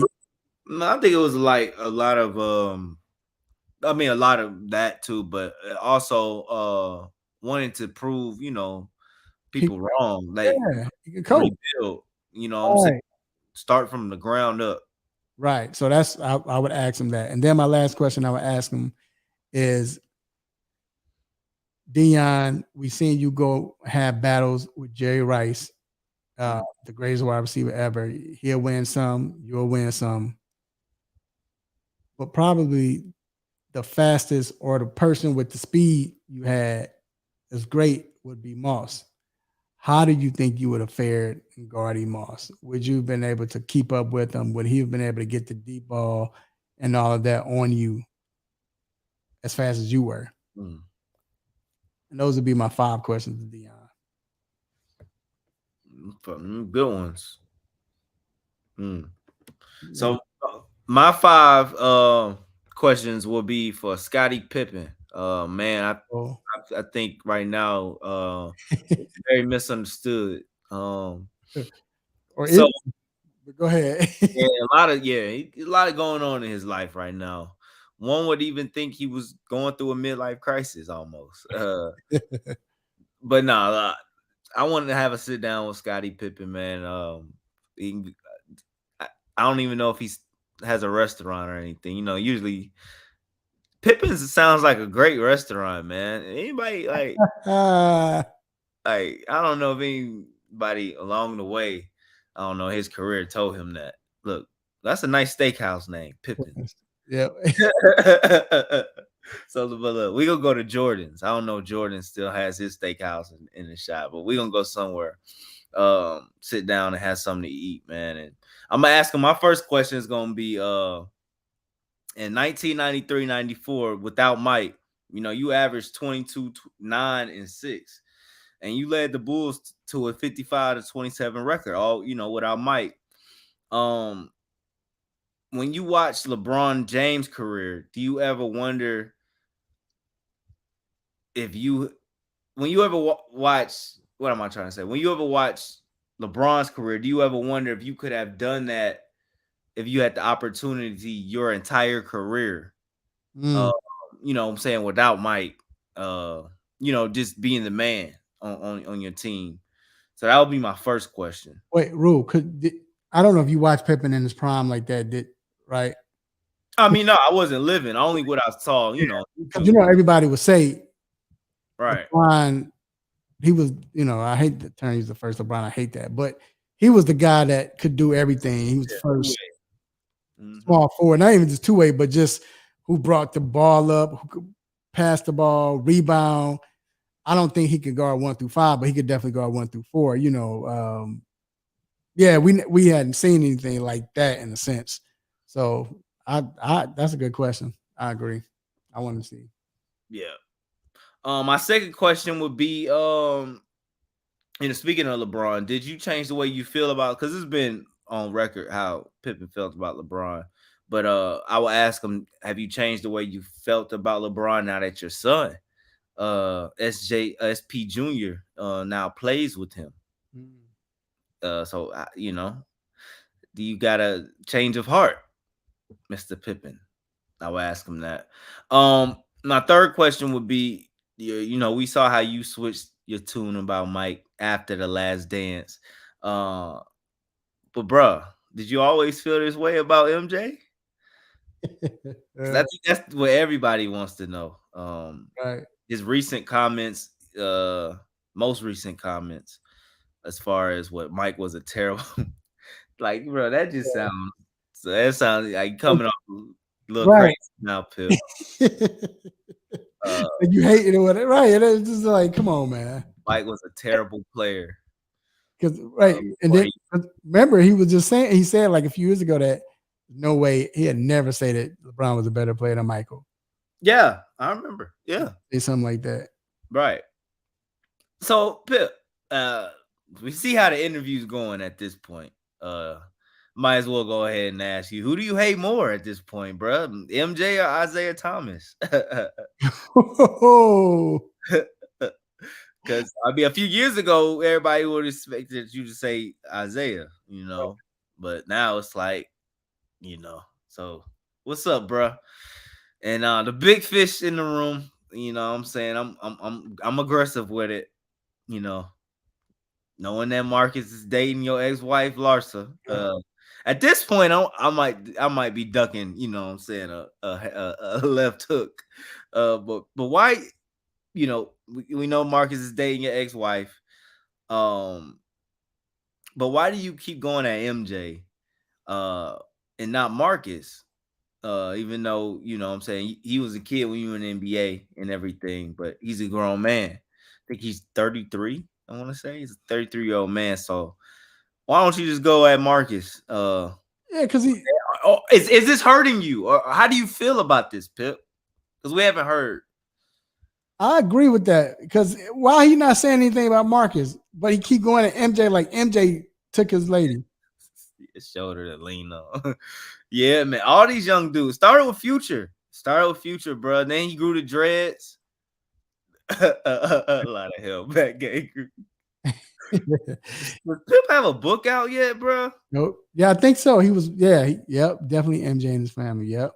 No, I think it was like a lot of a lot of that too, but also wanting to prove, people wrong. Like, rebuild, I'm saying, start from the ground up. Right. So that's, I would ask him that. And then my last question I would ask him is, Dion, we seen you go have battles with Jerry Rice, the greatest wide receiver ever. He'll win some, you'll win some. But probably the fastest or the person with the speed you had is great would be Moss. how do you think you would have fared in guarding Moss? Would you have been able to keep up with him? Would he have been able to get the deep ball and all of that on you as fast as you were? Mm. And those would be my 5 questions to Dion. Good ones. So my 5 questions will be for Scottie Pippen. Man, Oh. I think right now very misunderstood. Or So but go ahead. yeah, a lot of going on in his life right now. One would even think he was going through a midlife crisis almost. But nah, I wanted to have a sit down with Scottie Pippen, man. I don't even know if he has a restaurant or anything. You know, usually Pippin's sounds like a great restaurant, man. Anybody like I don't know if anybody along the way, I don't know, his career told him that. Look, that's a nice steakhouse name, Pippin's. Yeah. So, but look, we gonna go to Jordan's. I don't know if Jordan still has his steakhouse in the shop, but we gonna go somewhere, sit down and have something to eat, man. And I'm gonna ask him. My first question is gonna be, in 1993-94, without Mike, you know, you averaged 22, 9, and 6, and you led the Bulls to a 55-27 record, all without Mike. When you watch LeBron James' career, do you ever wonder if when you ever watch, what am I trying to say? When you ever watch LeBron's career, do you ever wonder if you could have done that if you had the opportunity your entire career? You know what I'm saying, without Mike, just being the man on your team. So that would be my first question. Wait, Rue, I don't know if you watched Pippen in his prime like that, right? I mean, no, I wasn't living. Only what I saw, Because everybody would say, right. LeBron, he was, I hate the term, he's the first LeBron. I hate that, but he was the guy that could do everything. He was the first small forward, not even just two-way, but just who brought the ball up, who could pass the ball, rebound. I don't think he could guard 1 through 5, but he could definitely guard 1 through 4. Yeah, we hadn't seen anything like that in a sense. So I that's a good question. I agree. I want to see. Yeah. My second question would be, speaking of LeBron, did you change the way you feel about, because it's been on record how Pippen felt about LeBron, but I will ask him, have you changed the way you felt about LeBron now that your son, SP Jr. Now plays with him? So do you got a change of heart, Mr. Pippen? I will ask him that. My third question would be, we saw how you switched your tune about Mike after The Last Dance. But bruh, did you always feel this way about MJ? That's what everybody wants to know. Right. His recent comments, most recent comments, as far as what Mike was a terrible, like, bro, that just sounds like coming off a little crazy now, Pip. You hate it or whatever, right? It's just like, come on, man. Mike was a terrible player. Because and then remember, he said like a few years ago that no way he had never said that LeBron was a better player than Michael. Yeah, I remember. Yeah, say something like that. Right. So Pip, we see how the interview's going at this point. Might as well go ahead and ask you, who do you hate more at this point, bro? MJ or Isaiah Thomas? Because a few years ago, everybody would have expected you to say Isaiah, but now it's like, So what's up, bro? And the big fish in the room, what I'm saying, I'm aggressive with it, knowing that Marcus is dating your ex-wife Larsa. At this point, I might be ducking, what I'm saying, a left hook. But why? We know Marcus is dating your ex-wife. But why do you keep going at MJ and not Marcus? Even though, what I'm saying, he was a kid when you were in the NBA and everything, but he's a grown man. I think he's 33. I want to say he's a 33-year-old man. So why don't you just go at Marcus? Yeah, because he. Is this hurting you, or how do you feel about this, Pip? Because we haven't heard. I agree with that because why he not saying anything about Marcus, but he keep going at MJ like MJ took his lady. Shoulder to lean on. Yeah, man. All these young dudes started with Future. Bro. Then he grew the dreads. A lot of hell back gang. Does Pip have a book out yet, bro? Nope. Yeah, I think so. He was. Yeah. Yep. Definitely MJ and his family. Yep.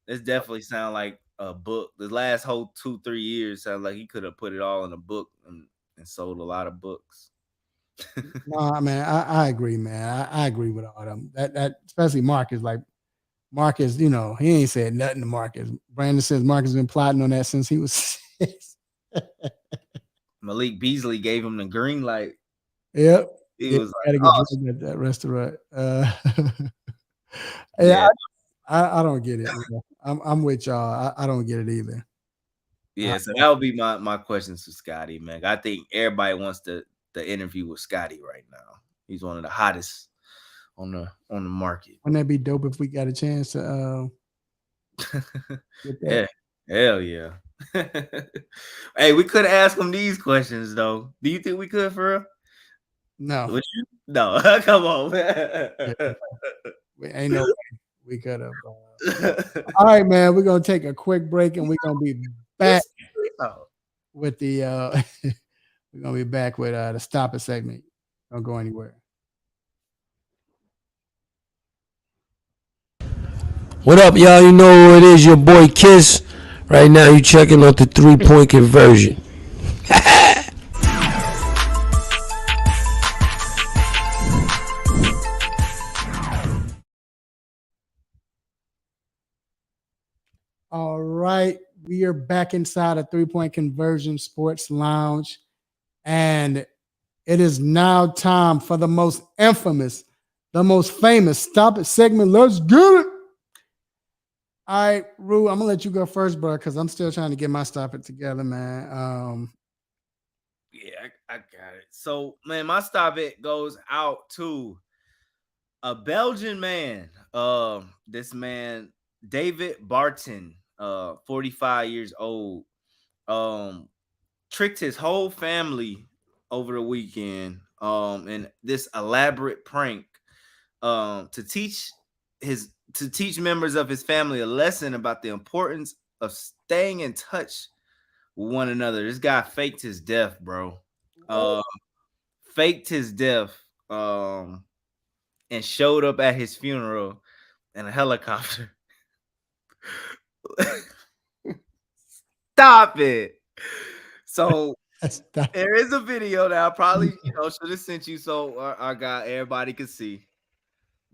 This definitely sound like a book. The last whole 2-3 years sounds like he could have put it all in a book and sold a lot of books. No, man, I agree, man. I agree with all of them. That especially Marcus. Like Marcus, he ain't said nothing to Marcus. Brandon says Marcus been plotting on that since he was 6. Malik Beasley gave him the green light. Yep. He was like, oh. At that restaurant. Yeah. I don't get it. I'm with y'all. I don't get it either. Yeah, so that would be my questions to Scotty, man. I think everybody wants the interview with Scotty right now. He's one of the hottest on the market. Wouldn't that be dope if we got a chance to yeah, hell yeah. Hey, we could ask him these questions though. Do you think we could for real? No. Would you? No, come on, man. Ain't no way we could have. All right, man. We're gonna take a quick break and we're gonna be back with the we're gonna be back with the Stop It segment. Don't go anywhere. What up, y'all? You know who it is, your boy Kiss. Right now, you checking out the 3-point conversion. All right, we are back inside a 3-point conversion sports lounge, and it is now time for the most infamous, the most famous Stop It segment. Let's get it. All right, Rue, I'm gonna let you go first, bro, because I'm still trying to get my Stop It together, man. Yeah, I got it. So, man, my Stop It goes out to a Belgian man. This man, David Barton, 45 years old, tricked his whole family over the weekend in this elaborate prank to teach members of his family a lesson about the importance of staying in touch with one another. This guy faked his death, bro. Faked his death and showed up at his funeral in a helicopter. Stop it. So there is a video that I probably should have sent you so our guy everybody could see.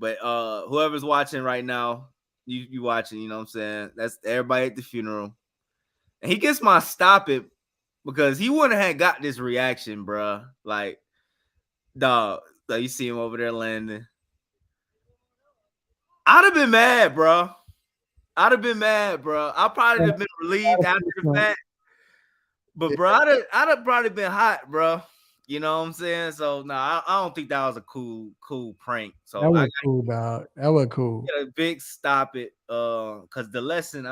But whoever's watching right now, you watching, you know what I'm saying? That's everybody at the funeral. And he gets my Stop It because he wouldn't have got this reaction, bro. Like, dog, you see him over there landing. I'd have been mad, bro. I'd probably have been relieved after the fact. But bro, I'd have probably been hot, bro. You know what I'm saying? So I don't think that was a cool prank. So that was cool, dog. That was cool. A big Stop It. Because the lesson,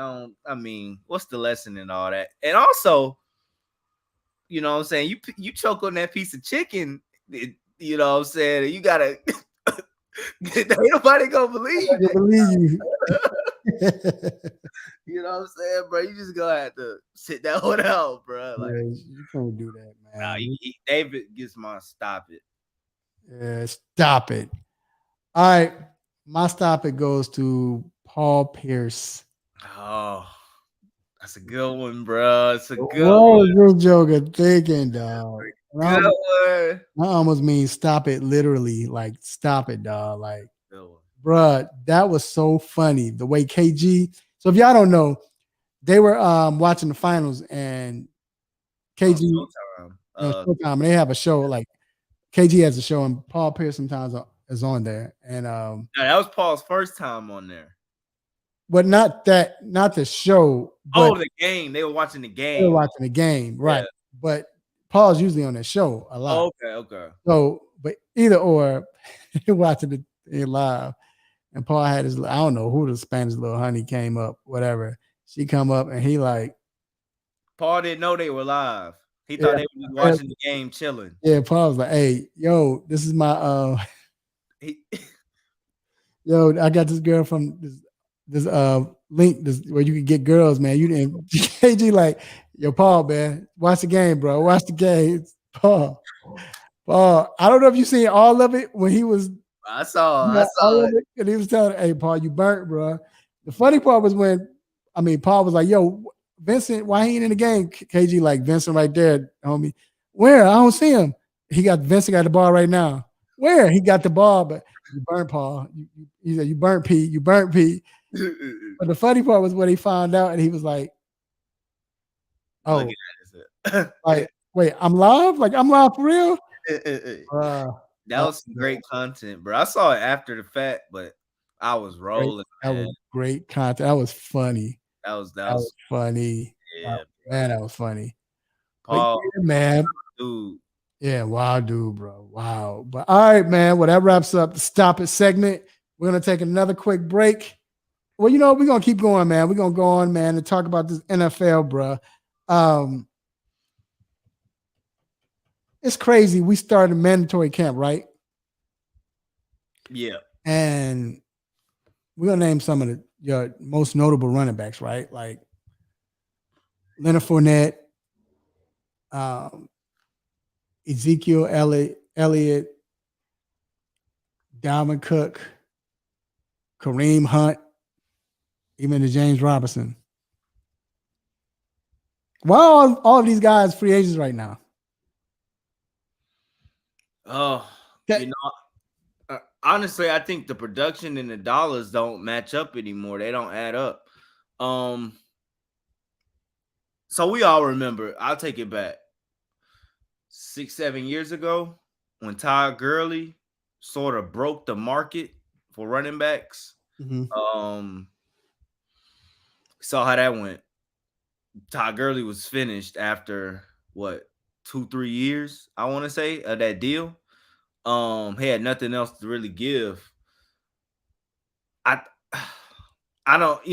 what's the lesson in all that? And also, you know what I'm saying? You choke on that piece of chicken, you know what I'm saying? You gotta ain't nobody gonna believe you. You know what I'm saying, bro? You just gonna have to sit that one out, bro. Like, yeah, you can't do that, man. Nah, David gets my Stop It. Yeah, Stop It. All right, my Stop It goes to Paul Pierce. Oh, that's a good one, bro. It's a good one. What was Joker thinking, dog? I almost mean stop it, literally. Like, stop it, dog. Like, bruh, that was so funny. The way KG. So if y'all don't know, they were watching the finals and KG Showtime. They have a show, like KG has a show, and Paul Pierce sometimes is on there. And that was Paul's first time on there. But not the show. But the game. They were watching the game. Right. Yeah. But Paul's usually on that show a lot. Okay. So, but either or, watching it live, and Paul had his, I don't know who the Spanish little honey came up, whatever. She come up and he like, Paul didn't know they were live. He thought they were just watching the game, chilling. Yeah, Paul was like, "Hey, yo, this is my yo, I got this girl from this link this where you can get girls, man. You didn't KG like, yo, Paul, man, watch the game, bro. Watch the game, Paul. I don't know if you seen all of it when he was. I saw it. And he was telling, "Hey, Paul, you burnt, bro." The funny part was when, Paul was like, "Yo, Vincent, why he ain't in the game?" KG like, "Vincent right there, homie. Where? I don't see him." Vincent got the ball right now. Where? He got the ball, but you burnt, Paul. He said, "You burnt Pete. You burnt Pete." But the funny part was when he found out, and he was like, "Oh, like, wait, I'm live? Like, I'm live for real?" That was some great content, bro. I saw it after the fact, but I was rolling. That was great content. That was funny. That was funny. Yeah, man, that was funny. Paul, yeah, man, dude. Yeah, wow, dude, bro. Wow. But all right, man. Well, that wraps up the Stop It segment. We're gonna take another quick break. Well, we're gonna keep going, man. We're gonna go on, man, and talk about this NFL, bro. It's crazy. We started mandatory camp, right? Yeah. And we're gonna name some of your most notable running backs, right? Like Leonard Fournette, Ezekiel Elliott, Dalvin Cook, Kareem Hunt, even to James Robinson. Why are all of these guys free agents right now? Oh, honestly, I think the production and the dollars don't match up anymore. They don't add up. So we all remember, I'll take it back. 6-7 years ago, when Todd Gurley sort of broke the market for running backs, saw how that went. Todd Gurley was finished after 2-3 years, I want to say, of that deal. He had nothing else to really give. I don't,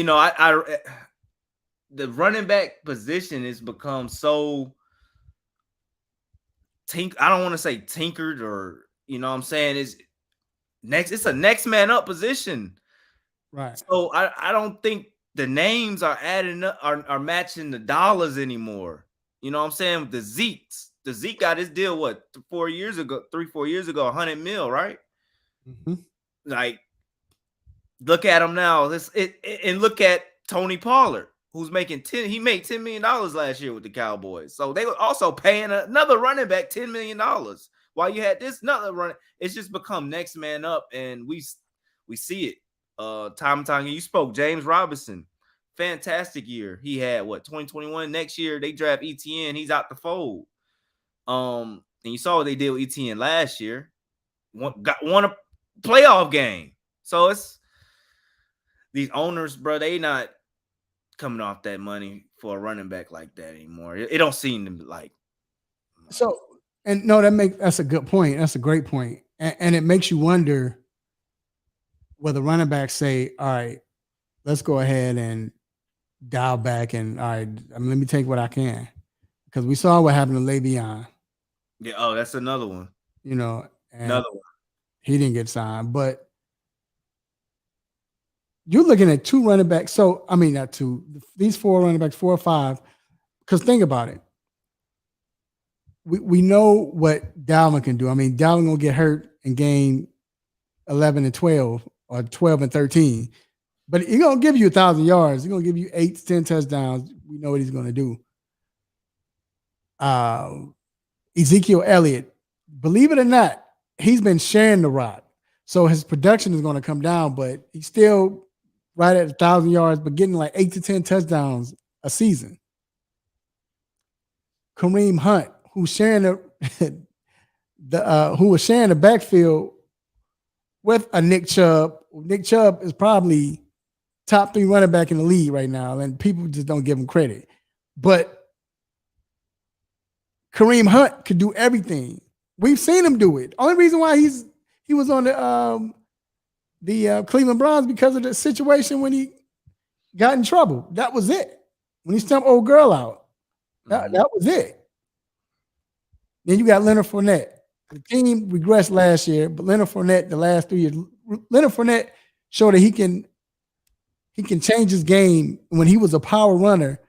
the running back position has become so I don't want to say tinkered, or what I'm saying, it's a next man up position. Right. So I don't think the names are adding up, are matching the dollars anymore. You know what I'm saying? With the Zeeks. The Zeke got his deal 3-4 years ago, $100 million, right? Mm-hmm. Like, look at him now. And look at Tony Pollard, who's making he made $10 million last year with the Cowboys. So they were also paying another running back $10 million while you had this another running. It's just become next man up, and we see it time and time. You spoke James Robinson, fantastic year he had. 2021 next year they draft ETN, he's out the fold. And you saw what they did with ETN last year. Won a playoff game. So it's these owners, bro. They not coming off that money for a running back like that anymore. It don't seem to like. So, and no, that's a good point. That's a great point. And it makes you wonder whether running backs say, all right, let's go ahead and dial back and all right, let me take what I can. Because we saw what happened to Le'Veon. Yeah, oh, that's another one. And another one. He didn't get signed, but you're looking at two running backs. So, not two. These four running backs, 4 or 5. Because think about it. We know what Dalvin can do. Dalvin going to get hurt and gain 11 and 12 or 12 and 13. But he's going to give you 1,000 yards. He's going to give you 8 to 10 touchdowns. We know what he's going to do. Ezekiel Elliott, believe it or not, he's been sharing the rock. So his production is going to come down, but he's still right at 1,000 yards, but getting like 8 to 10 touchdowns a season. Kareem Hunt, who's sharing who was sharing the backfield with a Nick Chubb. Nick Chubb is probably top 3 running back in the league right now, and people just don't give him credit. But Kareem Hunt could do everything. We've seen him do it. Only reason why he was on the Cleveland Browns because of the situation when he got in trouble. That was it. When he stumped old girl out. That was it. Then you got Leonard Fournette. The team regressed last year, but Leonard Fournette, the last 3 years, Leonard Fournette showed that he can change his game. When he was a power runner,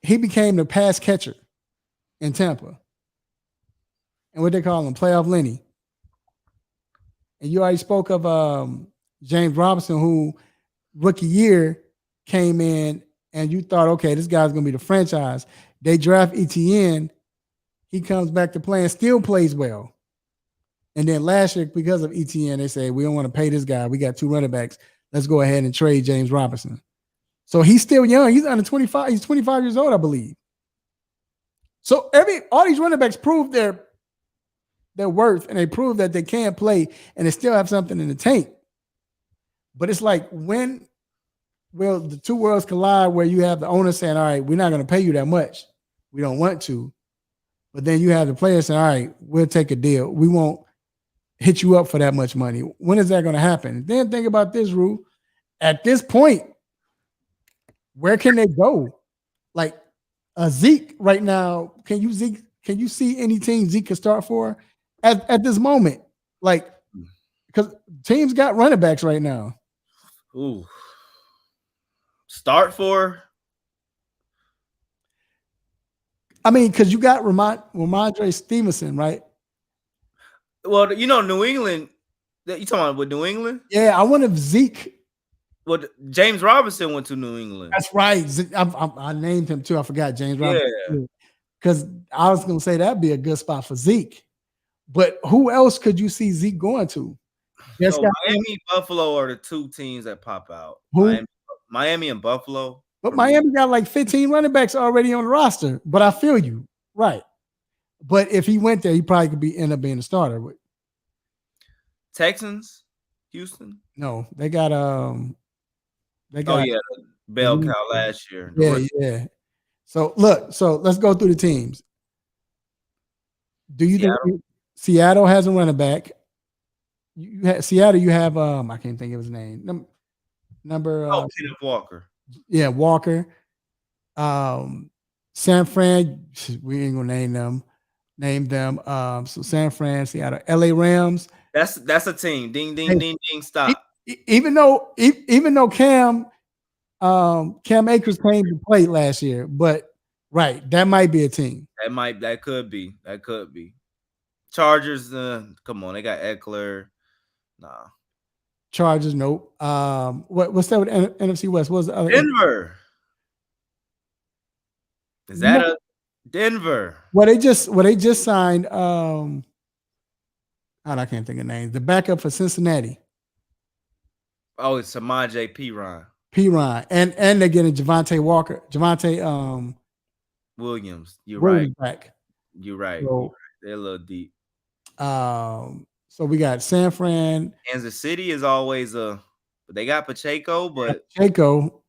he became the pass catcher in Tampa. And what they call him, playoff Lenny. And you already spoke of James Robinson, who rookie year came in and you thought, okay, this guy's going to be the franchise. They draft ETN. He comes back to play and still plays well. And then last year, because of ETN, they say, we don't want to pay this guy. We got 2 running backs. Let's go ahead and trade James Robinson. So he's still young. He's under 25. He's 25 years old, I believe. So all these running backs prove their worth, and they prove that they can play and they still have something in the tank. But it's like, when will the two worlds collide where you have the owner saying, all right, we're not going to pay you that much. We don't want to. But then you have the players saying, all right, we'll take a deal. We won't hit you up for that much money. When is that going to happen? Then think about this, Rue. At this point, where can they go? Like Zeke right now, can you see any team Zeke can start for at this moment? Like, because teams got running backs right now. Ooh. Start for? I mean, because you got Ramondre Stevenson, right? Well, New England. You talking about with New England? Yeah, I wonder if Zeke. Well, James Robinson went to New England. That's right. I named him too. I forgot James Robinson. Because I was going to say that'd be a good spot for Zeke. But who else could you see Zeke going to? So Miami, Buffalo are the 2 teams that pop out. Who? Miami and Buffalo. But Miami got like 15 running backs already on the roster. But I feel you. Right. But if he went there, he probably could end up being a starter. Texans? Houston? No, they got bell cow last year. Yeah. So let's go through the teams. Do you think Seattle has a running back? Seattle, you have I can't think of his name. Kenneth Walker. Yeah, Walker. San Fran, we ain't gonna name them. So San Fran, Seattle, LA Rams. That's a team. Ding, ding, ding, ding. Stop. Even though Cam Akers came to play last year, but right, that might be a team. That could be. Chargers, come on, they got Eckler. Nah. Chargers, nope. What's that with NFC West? What's the other? Denver. Is that a Denver? Well, they just signed. I can't think of names. The backup for Cincinnati. Oh, it's Samaje Perine. And they're getting Javante Williams. You're Williams right. Back. You're right. So, they're a little deep. So we got San Fran. Kansas City is always they got Pacheco, but Pacheco.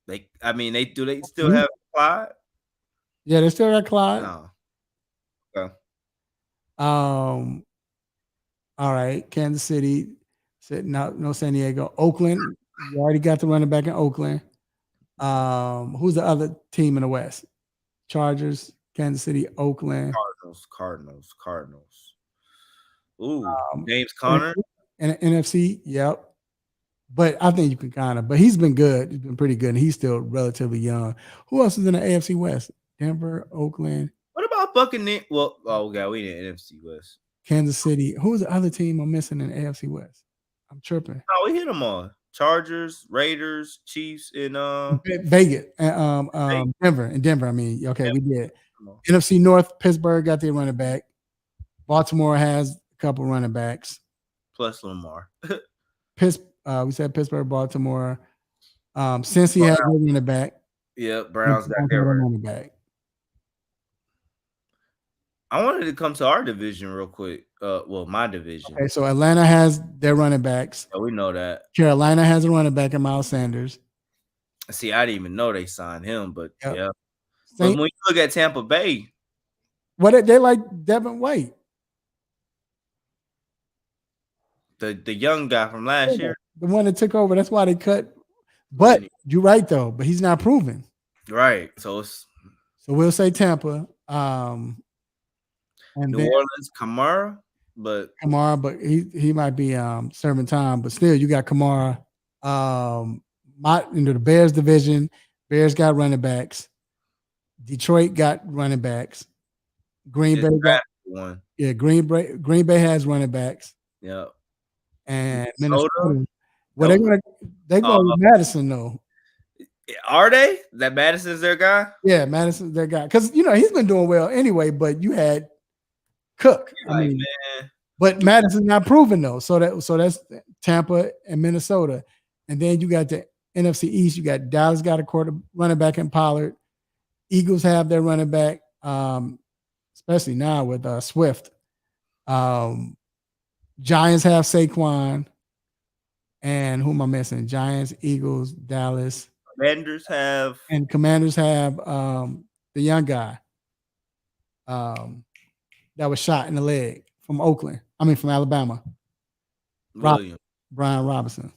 They still have Clyde? Yeah, they still got Clyde. No. Okay. All right, Kansas City. No San Diego. Oakland. You already got the running back in Oakland. Who's the other team in the West? Chargers, Kansas City, Oakland. Cardinals. Ooh, James Conner. And NFC, yep. But I think you can but he's been good. He's been pretty good, and he's still relatively young. Who else is in the AFC West? Denver, Oakland. What about Buccaneers? Well, we in NFC West. Kansas City. Who's the other team I'm missing in the AFC West? I'm tripping. Oh, we hit them all. Chargers, Raiders, Chiefs, and Vegas, Denver. In Denver, I mean, okay, we did. NFC North, Pittsburgh got their running back. Baltimore has a couple running backs. Plus Lamar. We said Pittsburgh, Baltimore. Cincy has a running back. Yeah, Browns got their running back. I wanted to come to our division real quick. My division. Okay, so Atlanta has their running backs. Oh, we know that. Carolina has a running back in Miles Sanders. See, I didn't even know they signed him, but yeah. But when you look at Tampa Bay, What they like Devin White, the young guy from last year. the one that took over. That's why they cut. But Really? you're right though. But he's not proven. Right. So it's So we'll say Tampa. And New then Orleans, Kamara, but Kamara, but he might be serving time. But still, you got Kamara. The Bears division. Bears got running backs. Detroit got running backs. Green Bay got one. Yeah, Green Bay has running backs. Yeah. And Minnesota? Minnesota. Well, they're going with Madison though. Are they? That Madison's their guy? Yeah, Madison's their guy. Because he's been doing well anyway, but you had Cook. Man. But Madison's not proven though. So that's Tampa and Minnesota. And then you got the NFC East. You got Dallas got a running back in Pollard. Eagles have their running back, especially now with Swift. Giants have Saquon. And who am I missing? Giants, Eagles, Dallas. Commanders have the young guy that was shot in the leg from Alabama. Williams. Brian Robinson,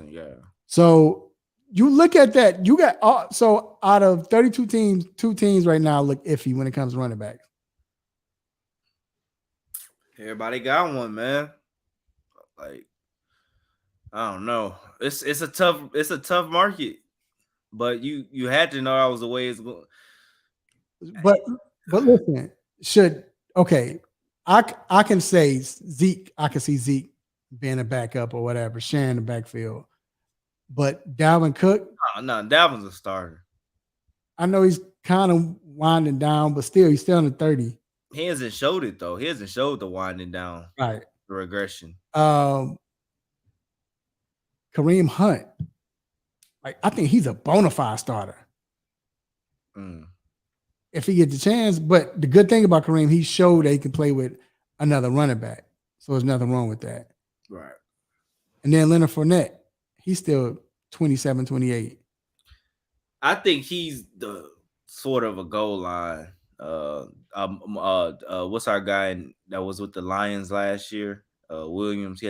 yeah. So you look at that, you got so out of 32 teams, 2 teams right now look iffy when it comes to running backs. Everybody got one, man. Like, I don't know. It's a tough market. But you had to know that was the way it's going. But listen, I can say Zeke. I can see Zeke being a backup or whatever, sharing the backfield. But Dalvin Cook, no, Dalvin's a starter. I know he's kind of winding down, but still, he's still in the 30. He hasn't showed it though. He hasn't showed the winding down, right? The regression. Kareem Hunt, I think he's a bona fide starter. If he gets the chance. But the good thing about Kareem, he showed that he can play with another running back. So there's nothing wrong with that. Right. And then Leonard Fournette, he's still 27, 28. I think he's the sort of a goal line. What's our guy that was with the Lions last year? Williams.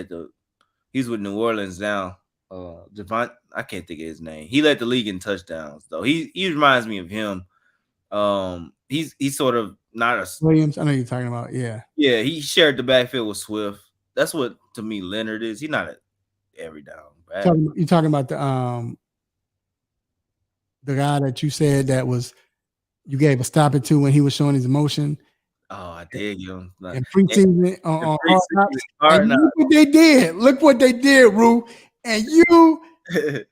He's with New Orleans now. Javon, I can't think of his name. He led the league in touchdowns, though. He reminds me of him. He's sort of not a Williams. I know you're talking about. Yeah. Yeah, he shared the backfield with Swift. That's what to me Leonard is. He's not an every down back. You're talking about the guy that you said that was you gave a stop it to when he was showing his emotion. Oh, I dig him. In preseason, look what they did. Look what they did, Rue. And you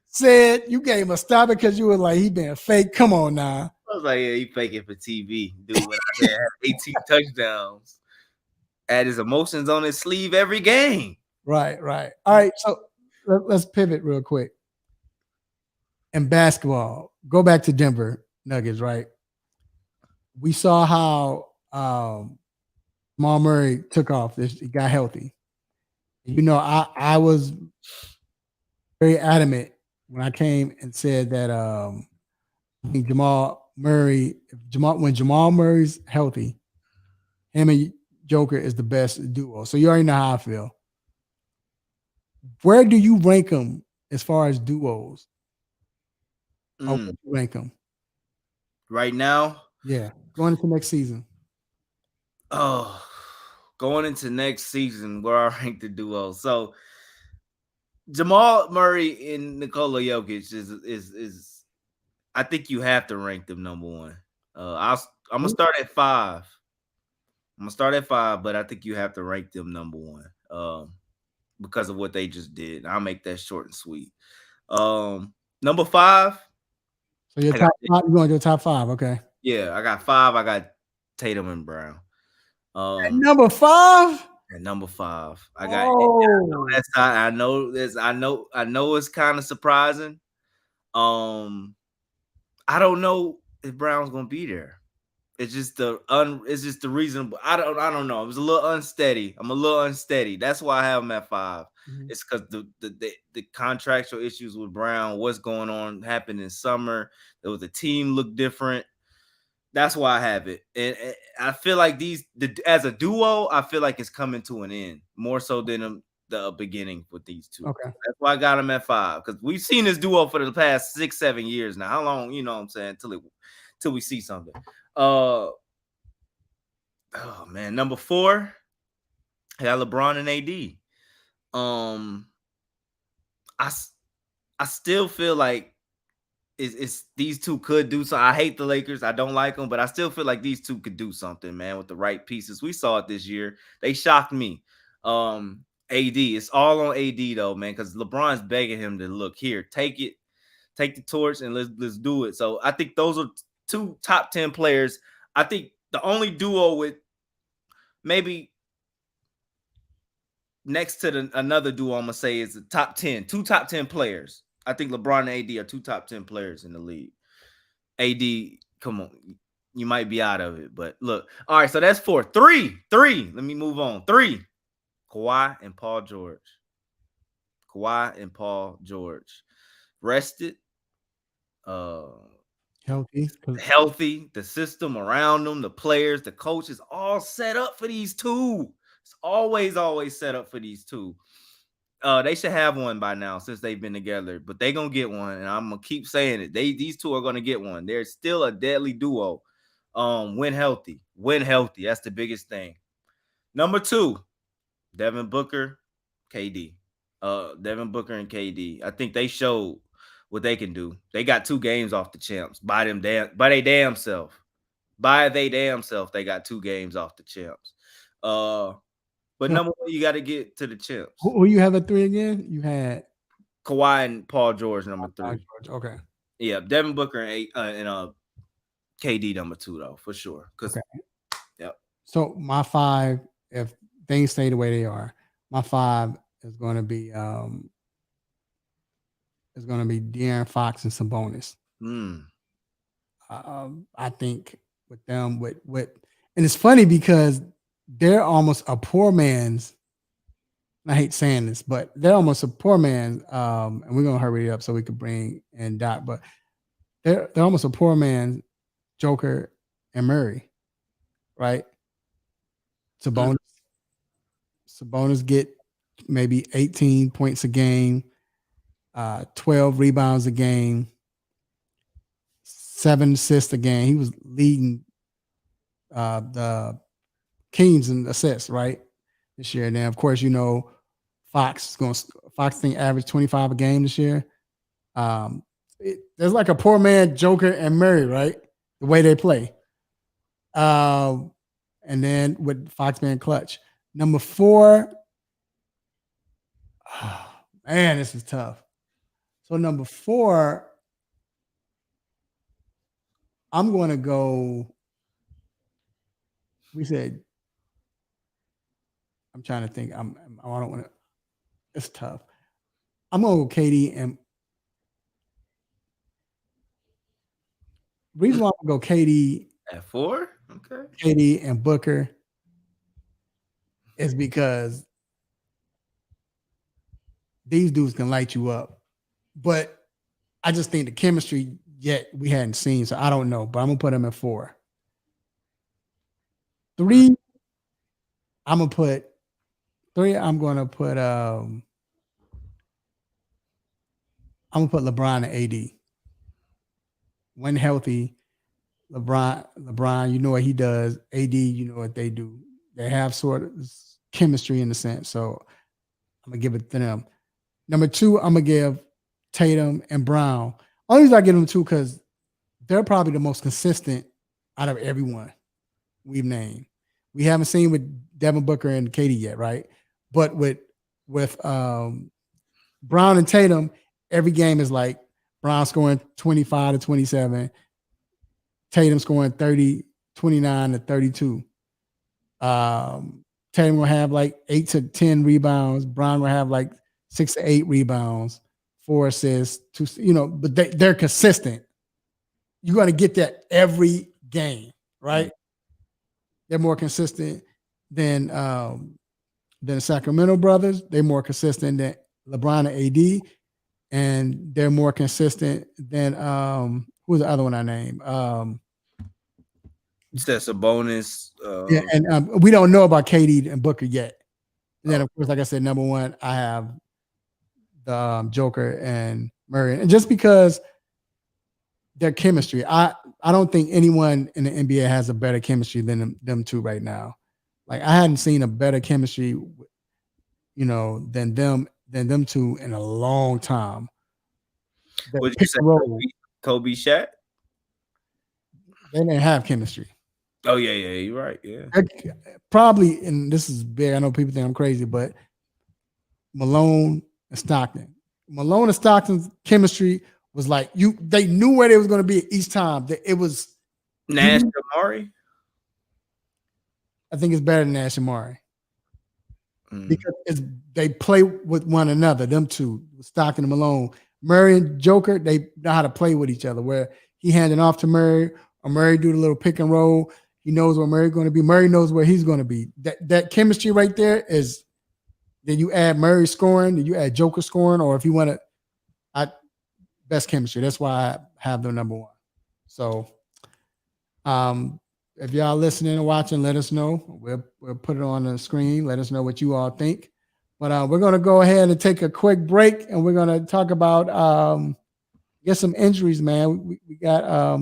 said you gave him a stop it because you were like, he been fake. Come on now. I was like, yeah, he faking for TV. Dude went out there and had 18 touchdowns. Had his emotions on his sleeve every game. Right. All right, so let's pivot real quick. In basketball, go back to Denver Nuggets, right? We saw how Jamal Murray took off. He got healthy. I was very adamant when I came and said that I think when Jamal Murray's healthy, him and Joker is the best duo. So you already know how I feel. Where do you rank them as far as duos? How would you rank them right now? Yeah, going into next season. Oh, going into next season, where I rank the duo. So Jamal Murray and Nikola Jokic is I think you have to rank them number one. I'm gonna start at 5. But I think you have to rank them number one. Because of what they just did. I'll make that short and sweet. Number 5. So you're going to your top 5, okay? Yeah, I got 5. I got Tatum and Brown. At number 5? At number 5. I know it's kind of surprising. I don't know if Brown's gonna be there. It's just the reason. I don't know. It was a little unsteady. I'm a little unsteady. That's why I have him at 5. Mm-hmm. It's because the contractual issues with Brown, what's going on, happened in summer. There was a team look different. That's why I have it. And I feel like as a duo, I feel like it's coming to an end more so than the beginning with these two. Okay. That's why I got them at 5 because we've seen this duo for the past 6-7 years now. How long, you know what I'm saying, till we see something. Oh man, number 4, I got LeBron and AD. I still feel like it's these two could do something. I hate the Lakers. I don't like them, but I still feel like these two could do something, man, with the right pieces. We saw it this year. They shocked me. AD, it's all on AD though, man, because LeBron's begging him to look here, take the torch, and let's do it. So I think those are 2 top 10 players. I think the only duo with maybe next to another duo I'm gonna say is the top 10, 2 top 10 players. I think LeBron and AD are 2 top 10 players in the league. AD, come on, you might be out of it, but look. All right, so that's 4. 3. Let me move on. 3. Kawhi and Paul George. Rested, healthy. The system around them, the players, the coaches, all set up for these two. It's always set up for these two. They should have one by now since they've been together, but they're gonna get one, and I'm gonna keep saying it. These two are gonna get one. They're still a deadly duo. When healthy. That's the biggest thing. Number 2, Devin Booker, KD. Devin Booker and KD. I think they showed what they can do. They got 2 games off the champs by they damn self. They got 2 games off the champs. But number 1, you got to get to the champs. Who you have at 3 again? You had Kawhi and Paul George, number 3. Okay. Yeah, Devin Booker and KD number 2 though, for sure. Okay. Yep. So my 5, if things stay the way they are, my 5 is going to be De'Aaron Fox and Sabonis. I think with them, with and it's funny because they're almost a poor man's. I hate saying this, but they're almost a poor man's. And we're gonna hurry it up so we could bring in Doc, but they're almost a poor man's Joker and Murray, right? Sabonis get maybe 18 points a game, 12 rebounds a game, 7 assists a game. He was leading the Kings in assists, right, this year. Now, of course, you know Fox think average 25 a game this year. There's like a poor man Joker and Murray, right? The way they play. And then with Fox being clutch. Number 4. Oh, man, this is tough. So number 4, I'm going to go. We said, I'm trying to think. I don't want to. It's tough. I'm going to go KD and. Reason why I'm going to go KD at 4, okay. KD and Booker is because these dudes can light you up, but I just think the chemistry yet we hadn't seen, so I don't know. But I'm gonna put them at 4. 3, I'm gonna put LeBron and AD. When healthy, LeBron, you know what he does. AD, you know what they do. They have sort of chemistry in a sense. So I'm gonna give it to them. Number 2, I'm gonna give Tatum and Brown. Only reason I give them 2 because they're probably the most consistent out of everyone we've named. We haven't seen with Devin Booker and KD yet, right? But with Brown and Tatum, every game is like Brown scoring 25 to 27, Tatum scoring 30, 29 to 32. Tatum will have like 8 to 10 rebounds. Brown will have like 6 to 8 rebounds, 4 assists, 2, but they're consistent. You're going to get that every game, right? They're more consistent than the Sacramento brothers. They're more consistent than LeBron and AD, and they're more consistent than who's the other one I named? That's a bonus. Yeah, and we don't know about KD and Booker yet. And then, of course, like I said, number one, I have the Joker and Murray, and just because their chemistry, I don't think anyone in the NBA has a better chemistry than them two right now. Like I hadn't seen a better chemistry, than them two in a long time. Would you say Kobe Shaq? They didn't have chemistry. Oh yeah, you're right. Yeah, probably, and this is big. I know people think I'm crazy, but Malone and Stockton. Malone and Stockton's chemistry was like they knew where they was going to be each time. It was Nash and Amari. I think it's better than Nash and Amari because they play with one another. Them two, Stockton and Malone, Murray and Joker, they know how to play with each other. Where he handing off to Murray, or Murray do the little pick and roll. He knows where Murray's going to be. Murray knows where he's going to be. That chemistry right there is. Then you add Murray scoring, then you add Joker scoring, or if you want to, best chemistry. That's why I have them number one. So, if y'all listening and watching, let us know. We'll put it on the screen. Let us know what you all think. But we're going to go ahead and take a quick break, and we're going to talk about get some injuries, man. We got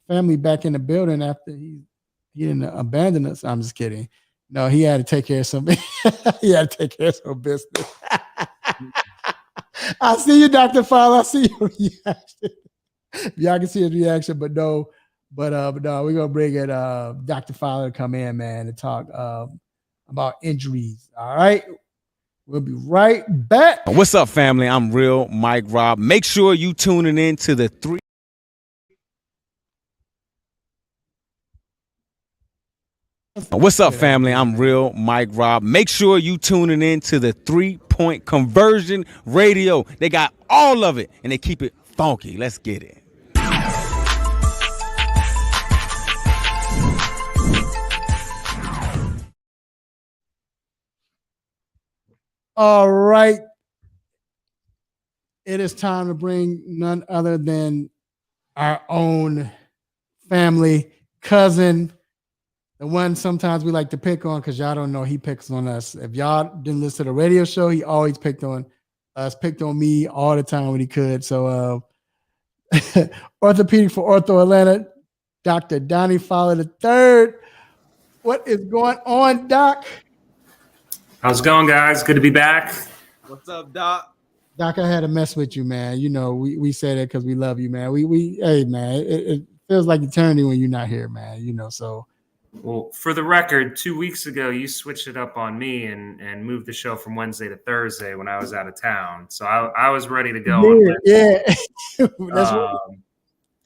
family back in the building after he didn't abandon us. I'm just kidding. No, he had to take care of some. He had to take care of some business. I see you, Dr. Fowler. I see your reaction. Y'all can see his reaction, but no. But no, we're gonna bring in Dr. Fowler to come in, man, and talk about injuries. All right. We'll be right back. What's up, family? I'm Real Mike Rob. Make sure you tuning in to the three. What's up, family? I'm Real Mike Rob. Make sure you tuning in to the 3-Point Conversion Radio. They got all of it, and they keep it funky. Let's get it. All right. It is time to bring none other than our own family cousin, the one sometimes we like to pick on because y'all don't know he picks on us. If y'all didn't listen to the radio show, he always picked on us, picked on me all the time when he could. So orthopedic for Ortho Atlanta, Dr. Donnie Fowler III. What is going on, Doc? How's it going, guys? Good to be back. What's up, Doc? Doc, I had to mess with you, man. You know, we say that because we love you, man. Hey, man, it feels like eternity when you're not here, man. You know, so. Well, for the record, 2 weeks ago, you switched it up on me and moved the show from Wednesday to Thursday when I was out of town. So I was ready to go. Yeah. That's right.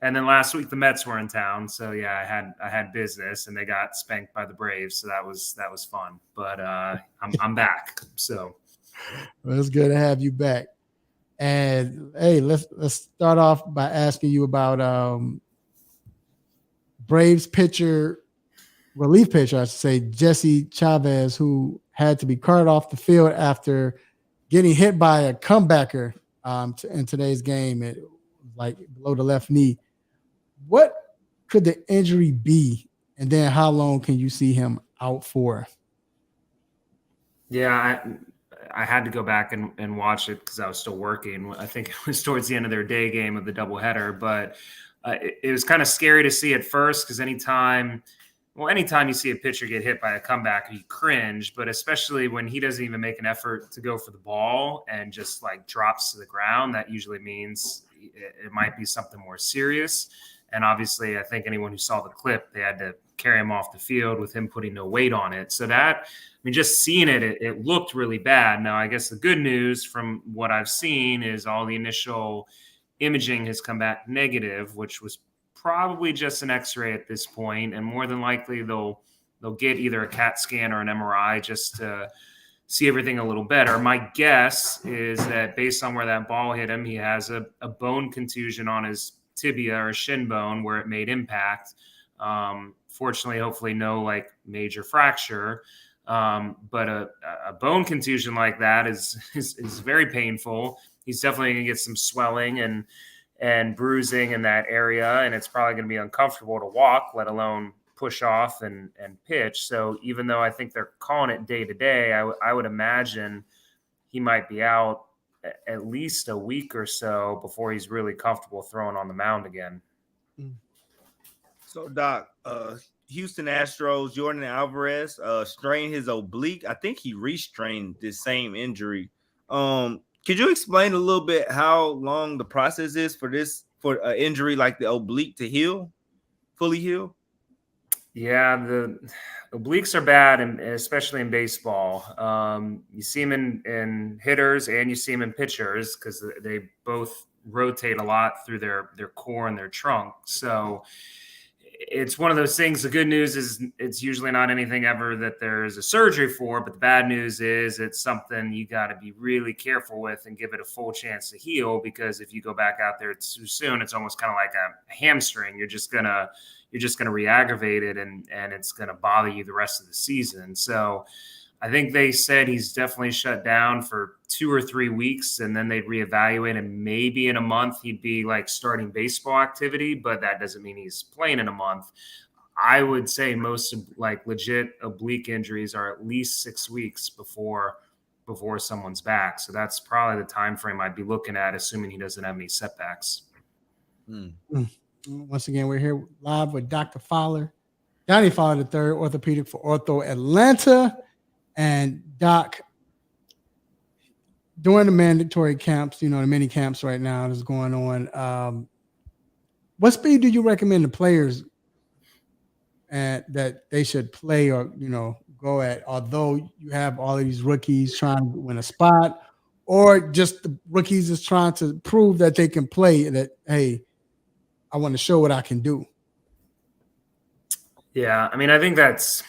And then last week the Mets were in town, so yeah, I had business, and they got spanked by the Braves, so that was fun. But I'm back. So well, it's good to have you back. And hey, let's start off by asking you about Braves relief pitcher, I should say, Jesse Chavez, who had to be carted off the field after getting hit by a comebacker in today's game, it like below the left knee. What could the injury be, and then how long can you see him out for? Yeah, I had to go back and watch it because I was still working. I think it was towards the end of their day game of the doubleheader, but it was kind of scary to see at first because anytime you see a pitcher get hit by a comeback, you cringe, but especially when he doesn't even make an effort to go for the ball and just like drops to the ground, that usually means it might be something more serious. And obviously, I think anyone who saw the clip, they had to carry him off the field with him putting no weight on it. So just seeing it looked really bad. Now, I guess the good news from what I've seen is all the initial imaging has come back negative, which was probably just an X-ray at this point, and more than likely they'll get either a CAT scan or an MRI just to see everything a little better. My guess is that based on where that ball hit him, he has a bone contusion on his tibia or shin bone where it made impact. Fortunately, hopefully no like major fracture, but a bone contusion like that is very painful. He's definitely gonna get some swelling and bruising in that area, and it's probably going to be uncomfortable to walk, let alone push off and pitch. So even though I think they're calling it day to day, I would imagine he might be out at least a week or so before he's really comfortable throwing on the mound again. So Doc, Houston Astros, Jordan Alvarez strained his oblique. I think he restrained this same injury. Could you explain a little bit how long the process is for an injury like the oblique to fully heal? Yeah, the obliques are bad, and especially in baseball. You see them in hitters and you see them in pitchers because they both rotate a lot through their core and their trunk. So it's one of those things. The good news is it's usually not anything ever that there's a surgery for, but the bad news is it's something you got to be really careful with and give it a full chance to heal, because if you go back out there too soon, it's almost kind of like a hamstring. You're just gonna re-aggravate it, and it's gonna bother you the rest of the season. So I think they said he's definitely shut down for 2 or 3 weeks, and then they'd reevaluate, and maybe in a month he'd be like starting baseball activity, but that doesn't mean he's playing in a month. I would say most like legit oblique injuries are at least 6 weeks before someone's back. So that's probably the time frame I'd be looking at, assuming he doesn't have any setbacks. Once again, we're here live with Dr. Fowler, Johnny Fowler III, orthopedic for Ortho Atlanta. And Doc, during the mandatory camps, the mini camps right now that's going on, what speed do you recommend the players that they should play or, go at, although you have all of these rookies trying to win a spot, or just the rookies is trying to prove that they can play, that, hey, I want to show what I can do? Yeah, I mean, I think that's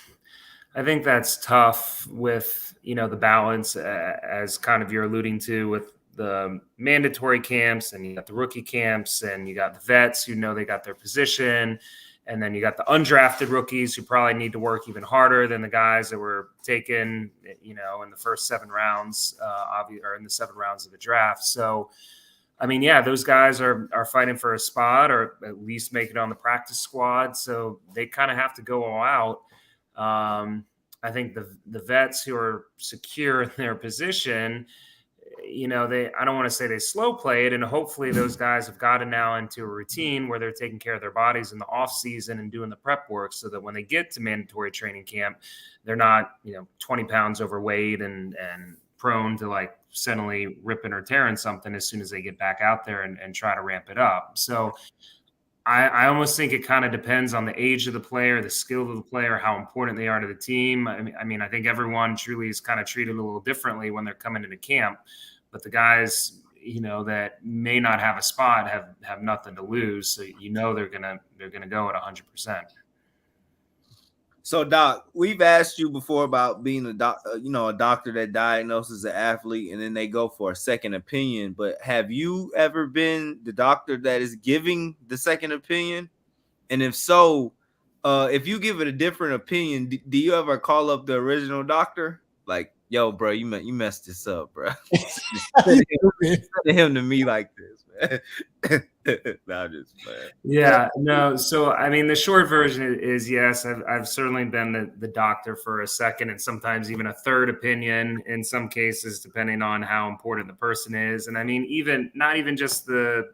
tough with, the balance, as kind of you're alluding to, with the mandatory camps, and you got the rookie camps, and you got the vets who know they got their position, and then you got the undrafted rookies who probably need to work even harder than the guys that were taken, in the first 7 rounds, or in the 7 rounds of the draft. So, I mean, yeah, those guys are fighting for a spot, or at least make it on the practice squad. So they kind of have to go all out. I think the vets who are secure in their position, I don't want to say they slow play it, and hopefully those guys have gotten now into a routine where they're taking care of their bodies in the off season and doing the prep work, so that when they get to mandatory training camp, they're not, 20 pounds overweight and prone to like suddenly ripping or tearing something as soon as they get back out there and try to ramp it up. So I almost think it kind of depends on the age of the player, the skill of the player, how important they are to the team. I mean, I think everyone truly is kind of treated a little differently when they're coming into camp, but the guys, that may not have a spot have nothing to lose. So, they're going to go at 100%. So, Doc, we've asked you before about being a doctor that diagnoses an athlete and then they go for a second opinion. But have you ever been the doctor that is giving the second opinion? And if so, if you give it a different opinion, do you ever call up the original doctor? Like, yo, bro, you messed this up, bro. Send him to me like this, man. No, I'm just playing. Yeah, no. So, I mean, the short version is yes, I've certainly been the doctor for a second, and sometimes even a third opinion in some cases, depending on how important the person is. And I mean, not even just the,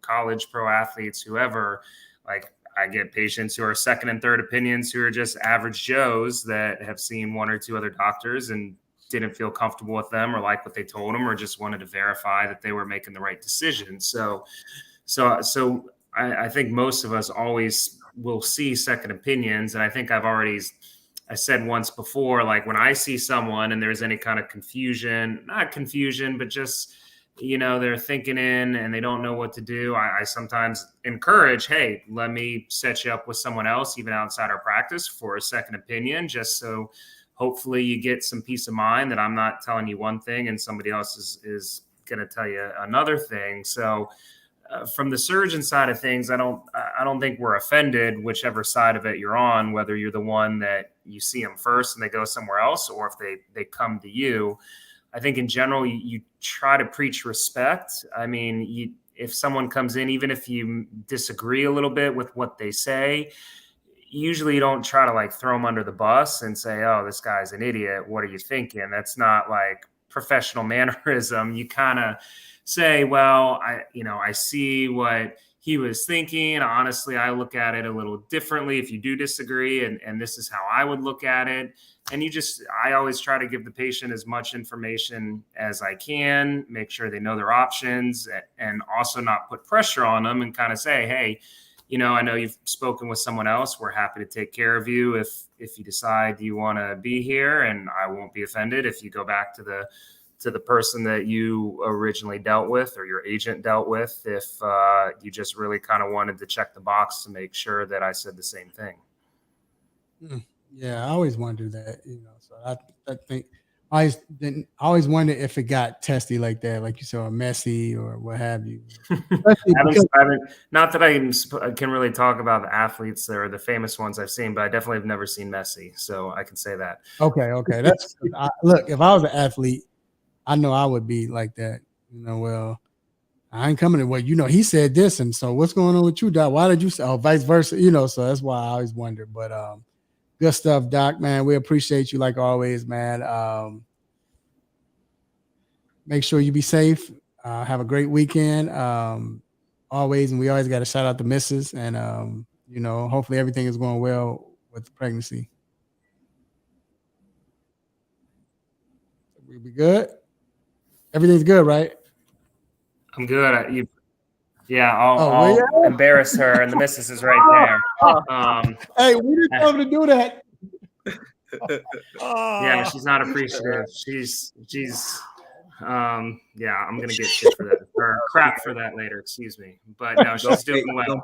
college pro athletes, whoever, like, I get patients who are second and third opinions who are just average Joes that have seen 1 or 2 other doctors and didn't feel comfortable with them or like what they told them, or just wanted to verify that they were making the right decision. So I think most of us always will see second opinions. And I think I said once before, like, when I see someone and there's any kind of not confusion, but just, they're thinking and they don't know what to do, I sometimes encourage, hey, let me set you up with someone else, even outside our practice, for a second opinion, just so hopefully you get some peace of mind that I'm not telling you one thing and somebody else is going to tell you another thing. So from the surgeon side of things, I don't think we're offended, whichever side of it you're on, whether you're the one that you see them first and they go somewhere else, or if they come to you. I think in general, you try to preach respect. I mean, if someone comes in, even if you disagree a little bit with what they say, usually you don't try to like throw them under the bus and say, oh, this guy's an idiot. What are you thinking? That's not like professional mannerism. You kind of say, well, I see what he was thinking. Honestly, I look at it a little differently if you do disagree. And this is how I would look at it. And I always try to give the patient as much information as I can, make sure they know their options, and also not put pressure on them, and kind of say, hey, I know you've spoken with someone else. We're happy to take care of you if you decide you want to be here, and I won't be offended if you go back to the person that you originally dealt with or your agent dealt with, if you just really kind of wanted to check the box to make sure that I said the same thing. Yeah, I always wonder that, so I think I always wonder if it got testy like that, like you saw, messy or what have you. Not that I can really talk about the athletes or the famous ones I've seen, but I definitely have never seen messy, so I can say that. Okay. That's look. If I was an athlete, I know I would be like that. Well, I ain't coming to what he said this, and so what's going on with you, Doc? Why did you say? Oh, vice versa. So that's why I always wonder. But good stuff, Doc, man. We appreciate you like always, man. Make sure you be safe. Have a great weekend. Always, and we always got to shout out the missus, and hopefully everything is going well with the pregnancy. We be good. Everything's good, right? I'm good. I'll embarrass her, and the missus is right there. Hey, we didn't tell her to do that. Yeah, she's not appreciative. She's I'm gonna get shit for that, or crap for that later. Excuse me, but no, she's doing well.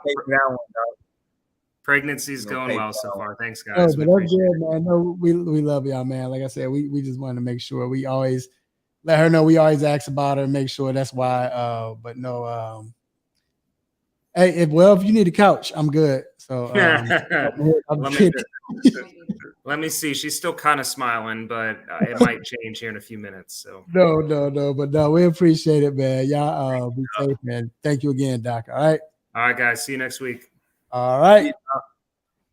Pregnancy's going well so far. Thanks, guys. But that's good, man. No, we love y'all, man. Like I said, we just want to make sure we always let her know. We always ask about her and make sure that's why. But no, hey, if you need a couch, I'm good. So let me see. She's still kind of smiling, but it might change here in a few minutes. So no, but no, we appreciate it, man. Y'all be safe, man. Thank you again, Doc. All right, guys. See you next week. All right.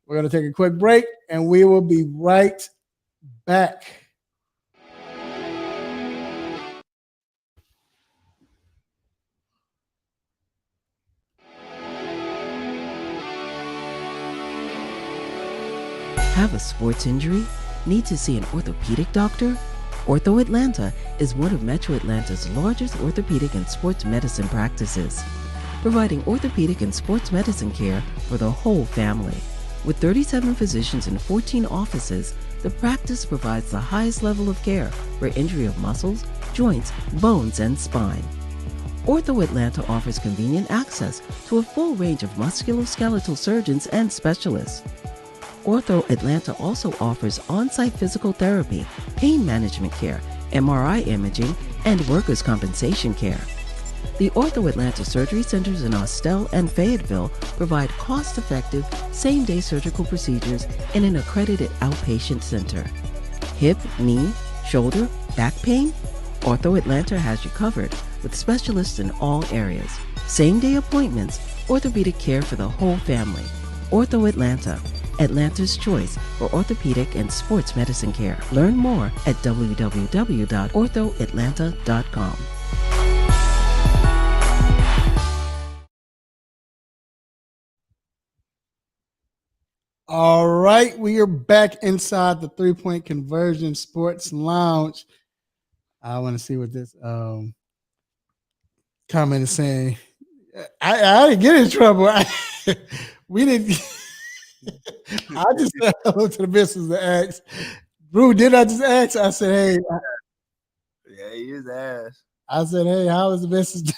We're going to take a quick break, and we will be right back. Have a sports injury? Need to see an orthopedic doctor? Ortho Atlanta is one of Metro Atlanta's largest orthopedic and sports medicine practices, providing orthopedic and sports medicine care for the whole family. With 37 physicians and 14 offices, the practice provides the highest level of care for injury of muscles, joints, bones, and spine. Ortho Atlanta offers convenient access to a full range of musculoskeletal surgeons and specialists. Ortho Atlanta also offers on-site physical therapy, pain management care, MRI imaging, and workers' compensation care. The Ortho Atlanta surgery centers in Austell and Fayetteville provide cost-effective, same-day surgical procedures in an accredited outpatient center. Hip, knee, shoulder, back pain? Ortho Atlanta has you covered with specialists in all areas. Same-day appointments, orthopedic care for the whole family. Ortho Atlanta, Atlanta's choice for orthopedic and sports medicine care. Learn more at www.orthoatlanta.com. All right, we are back inside the 3-Point Conversion Sports Lounge. I want to see what this comment is saying. I didn't get in trouble. We didn't. I just said hello to the missus and asked, Brew, did I just ask? I said, hey. Yeah, he is ass. I said, hey, how is the missus doing?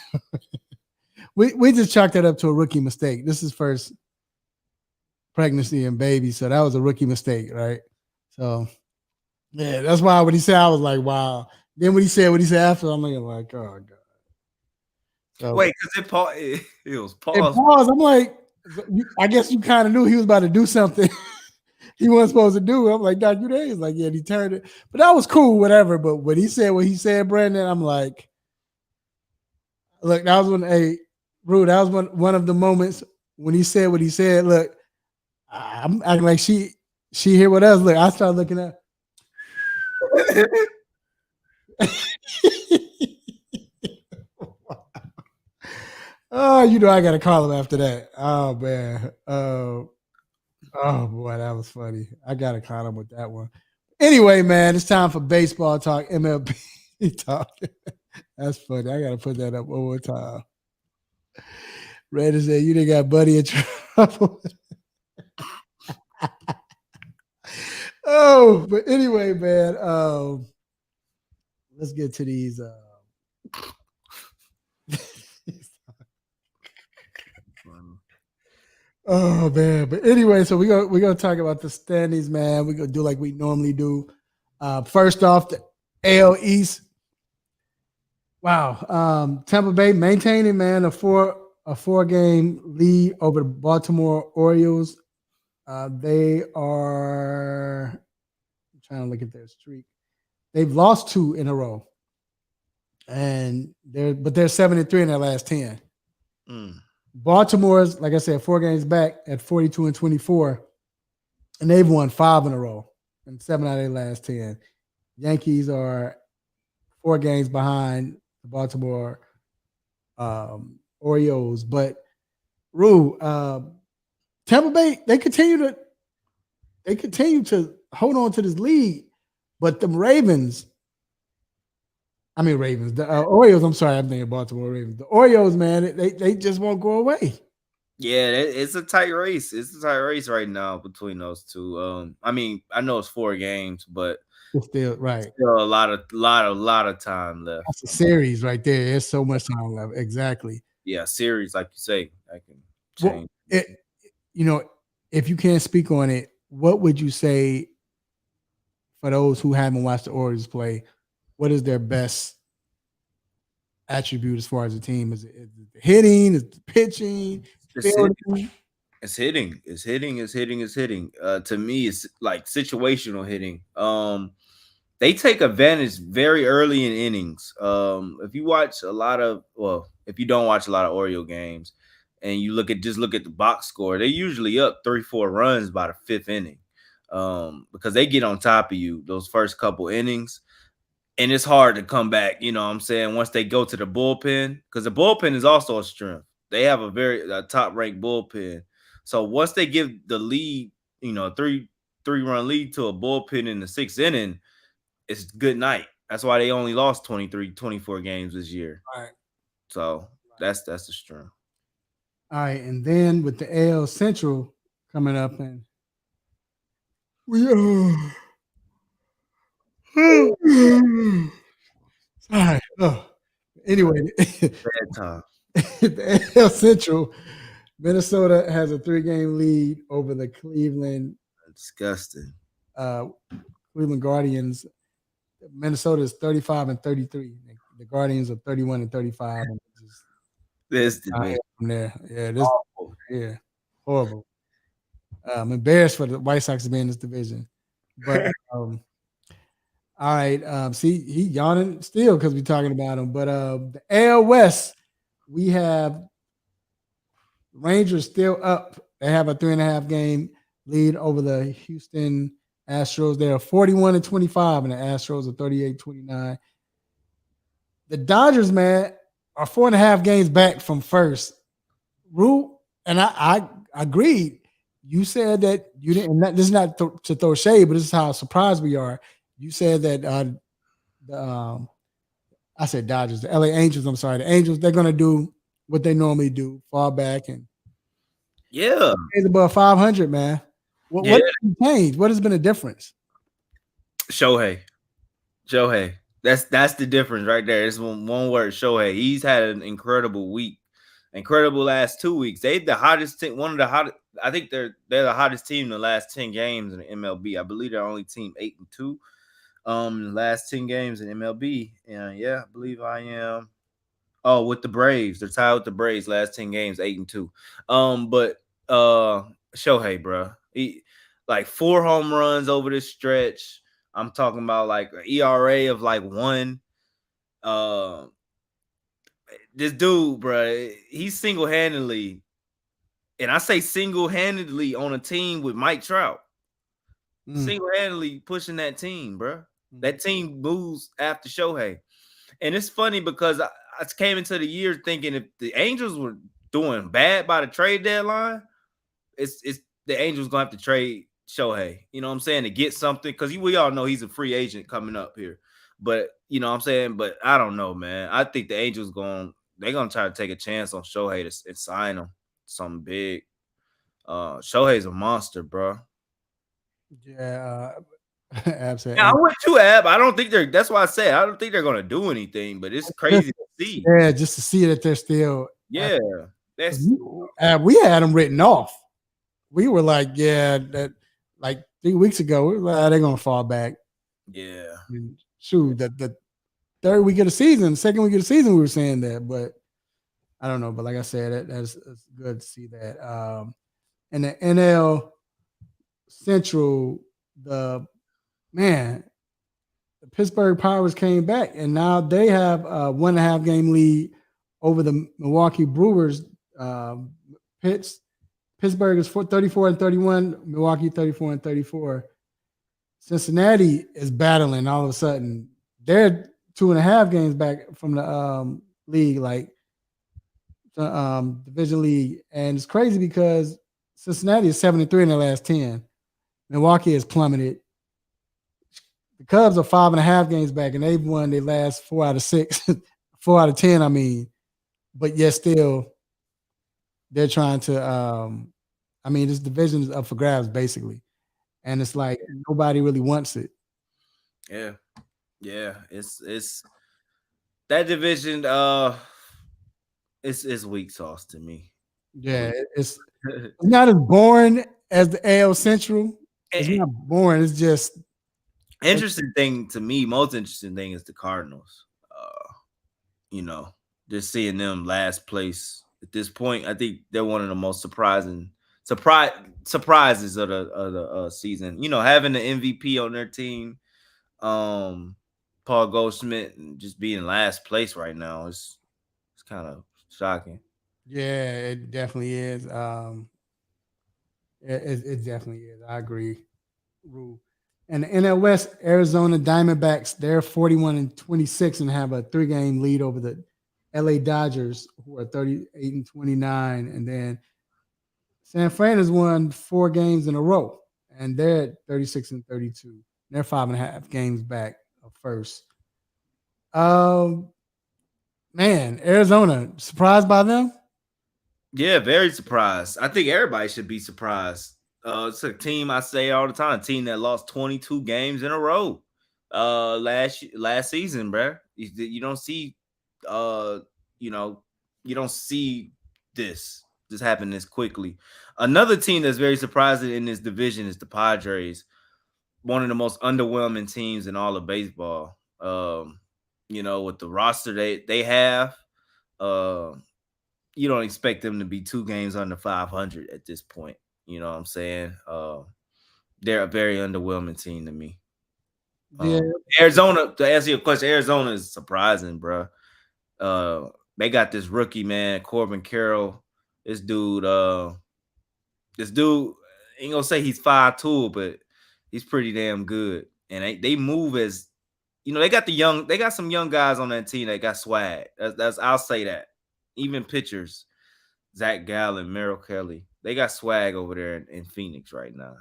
We just chalked that up to a rookie mistake. This is first pregnancy and baby, so that was a rookie mistake, right? So, yeah, that's why when he said, I was like, wow. Then when he said what he said after, I'm like, oh, God. So, wait, because it was paused. It paused. I'm like, I guess you kind of knew he was about to do something he wasn't supposed to do. I'm like, Doc, you there? He's like, yeah, and he turned it. But that was cool, whatever. But when he said what he said, Brandon, I'm like, look, that was when, Rude, that was one of the moments when he said what he said. Look, I'm acting like she here with us. Look, I started looking up. Oh, you know I gotta call him after that. Oh man. Oh boy, that was funny. I gotta call him with that one. Anyway, man, it's time for baseball talk, MLB talk. That's funny. I gotta put that up one more time. Red said you done got Buddy in trouble. Oh, but anyway, man. Let's get to these. Oh man, but anyway, so we're gonna talk about the standings, man. We're gonna do like we normally do. First off, the AL East. Wow, Tampa Bay maintaining, man, a four game lead over the Baltimore Orioles. They are I'm trying to look at their streak. They've lost 2 in a row, and they're 7-3 in their last 10. Baltimore's, like I said, 4 games back at 42-24, and they've won 5 in a row and 7 out of their last 10. Yankees are 4 games behind the Baltimore Orioles, but Tampa Bay they continue to hold on to this lead, but the the Orioles. I'm sorry, I'm thinking Baltimore Ravens. The Orioles, man, they just won't go away. Yeah, it's a tight race. It's a tight race right now between those two. I mean, I know it's 4 games, but it's still right. Still a lot of time left. That's a series right there. There's so much time left. Exactly. Yeah, series, like you say, I can change. If you can't speak on it, what would you say for those who haven't watched the Orioles play? What is their best attribute as far as the team? Is it the hitting? Is it the pitching? It's hitting. To me, it's like situational hitting. They take advantage very early in innings. If you don't watch a lot of Oriole games and you look at the box score, they're usually up 3-4 runs by the 5th inning. Because they get on top of you those first couple innings. And it's hard to come back, you know what I'm saying, once they go to the bullpen, because the bullpen is also a strength. They have a top-ranked bullpen. So once they give the lead, three-run lead to a bullpen in the 6th inning, it's good night. That's why they only lost 24 games this year. All right. So that's the strength. All right, and then with the AL Central coming up, and we sorry. Anyway, the AL Central, Minnesota has a 3-game lead over the Cleveland. Disgusting. Cleveland Guardians. Minnesota is 35-33. The Guardians are 31-35. And this from there, yeah, horrible. I'm embarrassed for the White Sox to be in this division, but all right. See, he yawning still because we're talking about him. But the AL West, we have Rangers still up. They have a 3.5 game lead over the Houston Astros. They are 41-25, and the Astros are 38-29. The Dodgers, man, are 4.5 games back from first. Rue, and I agreed. You said that you didn't. This is not to throw shade, but this is how surprised we are. You said that I said Dodgers, the LA Angels. I'm sorry, the Angels. They're gonna do what they normally do, fall back and it's above 500, man. What has changed? What has been the difference? Shohei. That's the difference right there. It's one word, Shohei. He's had an incredible week. Incredible last 2 weeks. They the hottest team, one of the hottest. I think they're the hottest team in the last 10 games in the MLB. I believe they're only team 8-2. The last 10 games in MLB. And I believe I am. Oh, with the Braves. They're tied with the Braves last 10 games, 8-2. But Shohei, bro. He like 4 home runs over this stretch. I'm talking about like an ERA of like 1. This dude, bro, he's single-handedly And I say single-handedly on a team with Mike Trout. Single-handedly pushing that team, bro. That team moves after Shohei. And it's funny because I came into the year thinking if the Angels were doing bad by the trade deadline, it's the Angels going to have to trade Shohei. You know what I'm saying? To get something. Because we all know he's a free agent coming up here. But, you know what I'm saying? But I don't know, man. I think the Angels they're going to try to take a chance on Shohei and sign him. Something big. Shohei's a monster, bro. Yeah, absolutely. Yeah, I went to Ab. I don't think that's why I said I don't think they're gonna do anything, but it's crazy to see. Yeah, just to see that they're still. Yeah, that's we had them written off. We were like, that like 3 weeks ago, we were like, they're gonna fall back. Yeah. Shoot, the third week of the season, second week of the season, we were saying that, but I don't know. But like I said, that's good to see that. And the NL Central, the Pittsburgh Pirates came back, and now they have a 1.5 game lead over the Milwaukee Brewers. Pittsburgh is 34-31, Milwaukee 34-34. Cincinnati is battling all of a sudden. They're 2.5 games back from the league, like the division league. And it's crazy because Cincinnati is 7-3 in their last 10. Milwaukee has plummeted. The Cubs are 5.5 games back, and they've won their last 4 out of 6, 4 out of 10. I mean, but yet still, they're trying to. This division is up for grabs basically, and it's like nobody really wants it. Yeah, it's that division. It's weak sauce to me. Yeah, it's not as boring as the AL Central. It's not boring. It's just. Interesting thing to me, most interesting thing is the Cardinals. Just seeing them last place at this point, I think they're one of the most surprises of the season. Having the MVP on their team, Paul Goldschmidt, and just being last place right now it's kind of shocking. Yeah, it definitely is. It definitely is. I agree, Rue. And the NL West, Arizona Diamondbacks, they're 41-26 and have a 3-game lead over the LA Dodgers, who are 38-29. And then San Fran has won 4 games in a row, and they're at 36-32. They're 5.5 games back of first. Arizona, surprised by them? Yeah, very surprised. I think everybody should be surprised. It's a team I say all the time, a team that lost 22 games in a row last season, bro. You don't see you don't see this happen this quickly. Another team that's very surprising in this division is the Padres, one of the most underwhelming teams in all of baseball. With the roster they have, you don't expect them to be 2 games under 500 at this point. You know what I'm saying? They're a very underwhelming team to me. Arizona, to answer your question, Arizona is surprising, bro. They got this rookie, man, Corbin Carroll. This dude ain't gonna say he's 5'2", but he's pretty damn good. And they move as, they got some young guys on that team that got swag. I'll say that. Even pitchers, Zach Gallen, Merrill Kelly, they got swag over there in Phoenix right now.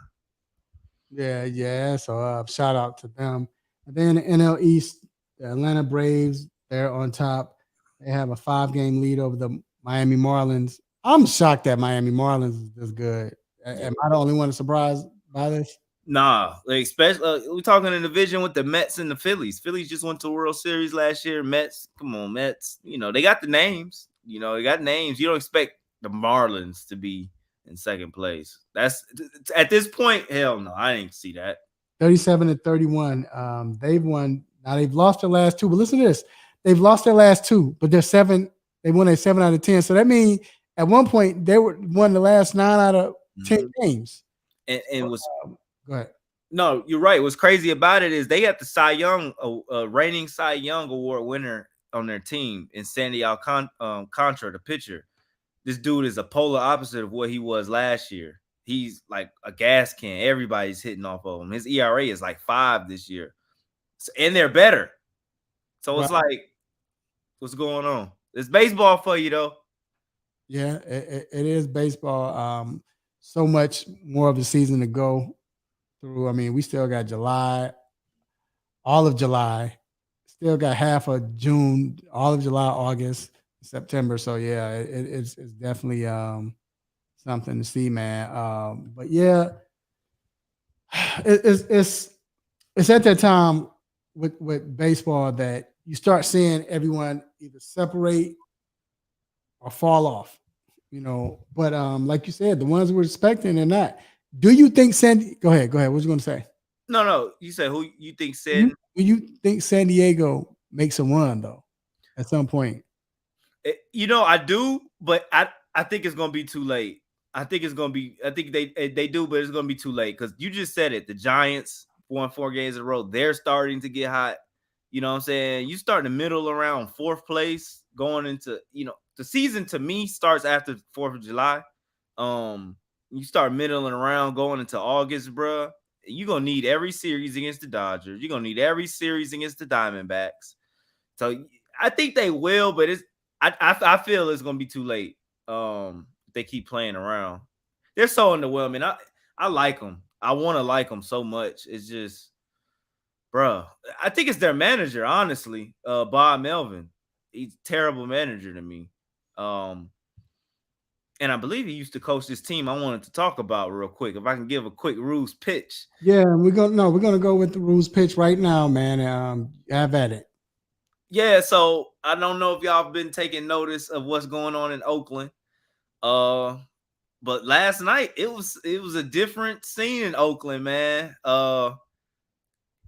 Yeah. So shout out to them. And then the NL East, the Atlanta Braves, they're on top. They have a 5-game lead over the Miami Marlins. I'm shocked that Miami Marlins is this good. Am I the only one surprised by this? Nah, especially we're talking a division with the Mets and the Phillies. Phillies just went to the World Series last year. Mets, come on, Mets. They got the names. They got names. You don't expect the Marlins to be in second place. That's at this point, hell no, I didn't see that. 37-31. They've won. Now they've lost their last 2, but listen to this. They've lost their last 2, but they're 7. They won a 7 out of 10. So that means at one point they won the last 9 out of 10 games. And it was go ahead. No, you're right. What's crazy about it is they got the Cy Young, reigning Cy Young Award winner on their team in Sandy Alcantara, the pitcher. this dude is a polar opposite of what he was last year. He's like a gas can. Everybody's hitting off of him. His ERA is like 5 this year. So, and they're better. So it's like, what's going on? It's baseball for you, though. Yeah, it is baseball. So much more of the season to go through. I mean, we still got July, all of July, still got half of June, all of July, August, September. So yeah, it's definitely something to see, man. But yeah, it's at that time with baseball that you start seeing everyone either separate or fall off, But like you said, the ones we're expecting, they're not. Do you think Go ahead. What was you going to say? No. You said who you think said? Do you think San Diego makes a run though at some point? I do, but I think it's gonna be too late. I think they do, but it's gonna be too late because you just said it. The Giants won 4 games in a row. They're starting to get hot. You know what I'm saying? You start in the middle around 4th place, going into the season to me starts after 4th of July. You start middling around going into August, bruh. You're gonna need every series against the Dodgers. You're gonna need every series against the Diamondbacks. So I think they will, but I feel it's gonna be too late. They keep playing around. They're so underwhelming. I like them. I want to like them so much. It's just, bro. I think it's their manager, honestly. Bob Melvin. He's a terrible manager to me. And I believe he used to coach this team I wanted to talk about real quick. If I can give a quick rules pitch. Yeah, we're gonna go with the rules pitch right now, man. Have at it. Yeah, so I don't know if y'all have been taking notice of what's going on in Oakland. But last night it was a different scene in Oakland, man.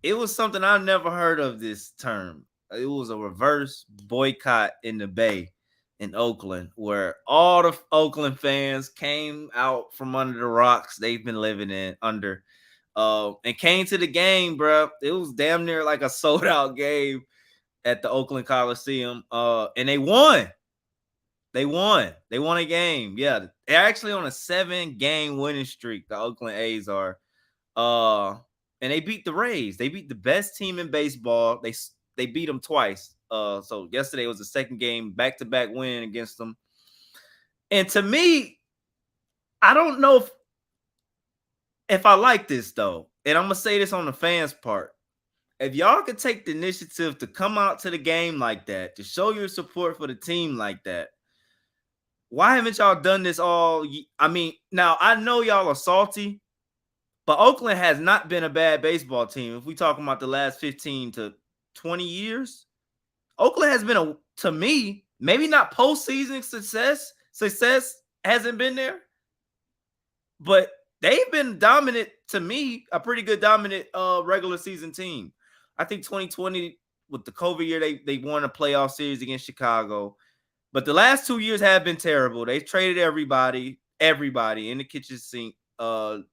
It was something I've never heard of this term. It was a reverse boycott in the Bay in Oakland, where all the Oakland fans came out from under the rocks they've been living in under, and came to the game, bro. It was damn near like a sold out game at the Oakland Coliseum, and they won. They won a game. Yeah, they're actually on a 7-game winning streak. The Oakland A's are, and they beat the Rays. They beat the best team in baseball. They beat them twice. So yesterday was the second game, back-to-back win against them. And to me, I don't know if I like this though. And I'm gonna say this on the fans' part. If y'all could take the initiative to come out to the game like that, to show your support for the team like that, why haven't y'all done this all? I mean, now I know y'all are salty, but Oakland has not been a bad baseball team. If we talking about the last 15 to 20 years, Oakland has been to me, maybe not postseason success. Success hasn't been there, but they've been dominant to me, a pretty good dominant regular season team. I think 2020 with the COVID year, they won a playoff series against Chicago. But the last 2 years have been terrible. They traded everybody in the kitchen sink. But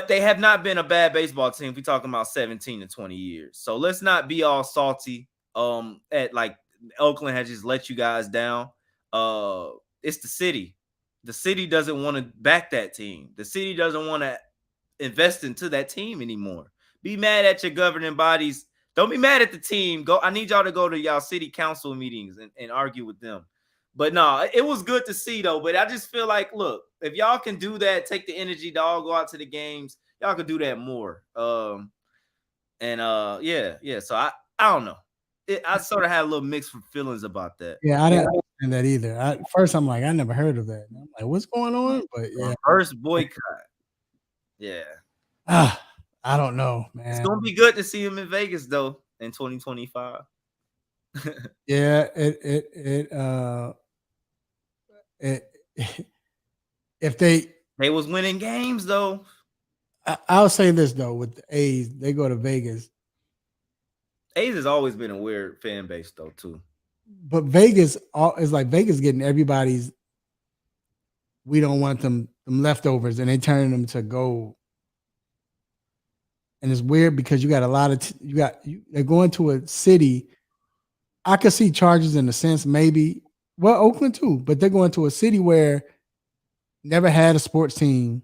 they have not been a bad baseball team if we're talking about 17 to 20 years. So let's not be all salty at like Oakland has just let you guys down. It's the city. The city doesn't want to back that team. The city doesn't want to invest into that team anymore. Be mad at your governing bodies. Don't be mad at the team. I need y'all to go to y'all city council meetings and argue with them. But no, it was good to see though. But I just feel like, look, if y'all can do that, take the energy to all go out to the games, y'all can do that more. Yeah. So I don't know. I sort of had a little mixed feelings about that. Yeah, I didn't understand that either. First, I'm like, I never heard of that. And I'm like, what's going on? But yeah, first boycott. Yeah. I don't know, man. It's gonna be good to see him in Vegas though in 2025. Yeah, if they was winning games though. I'll say this though, with the A's, they go to Vegas. A's has always been a weird fan base though too. But Vegas is like Vegas getting everybody's. We don't want them leftovers, and they turn them to gold. And it's weird because you got a lot of they're going to a city. I could see Chargers in a sense, maybe Well, Oakland too, but they're going to a city where never had a sports team.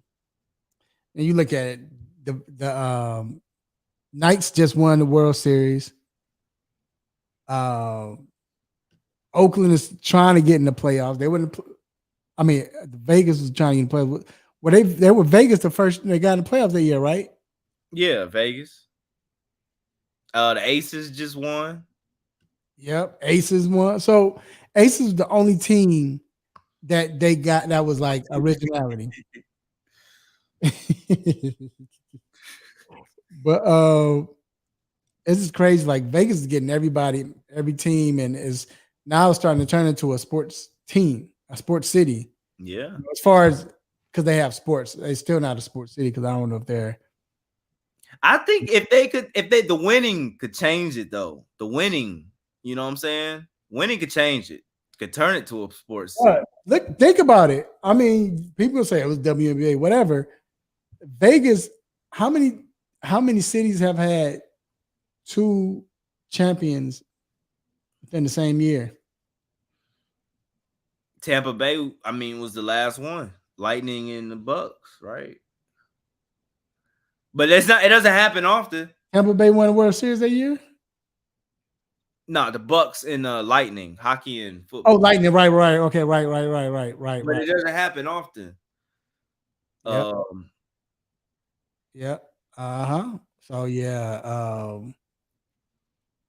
And you look at it, the Knights just won the World Series. Oakland is trying to get in the playoffs. They wouldn't. I mean, Vegas was trying to get in the playoffs. Well, they were Vegas the first they got in the playoffs that year, right? Yeah, Vegas. The Aces just won. Yep, Aces won. So Aces was the only team that they got that was like originality. But this is crazy. Like Vegas is getting everybody, every team, and is now starting to turn into a sports team, a sports city. Yeah. As far as because they have sports, they're still not a sports city because I don't know if they're. I think if the winning could change it though. The winning, you know what I'm saying? Winning could change it. Could turn it to a sports city. Look, think about it. I mean, people say it was WNBA, whatever. Vegas, how many cities have had 2 champions within the same year? Tampa Bay, I mean, was the last one. Lightning and the Bucks, right? But it doesn't happen often. Tampa Bay won the World Series that year? No, the Bucks and Lightning, hockey and football. Oh, Lightning, right. Okay, right. But it doesn't happen often. Yep. Yep. So yeah,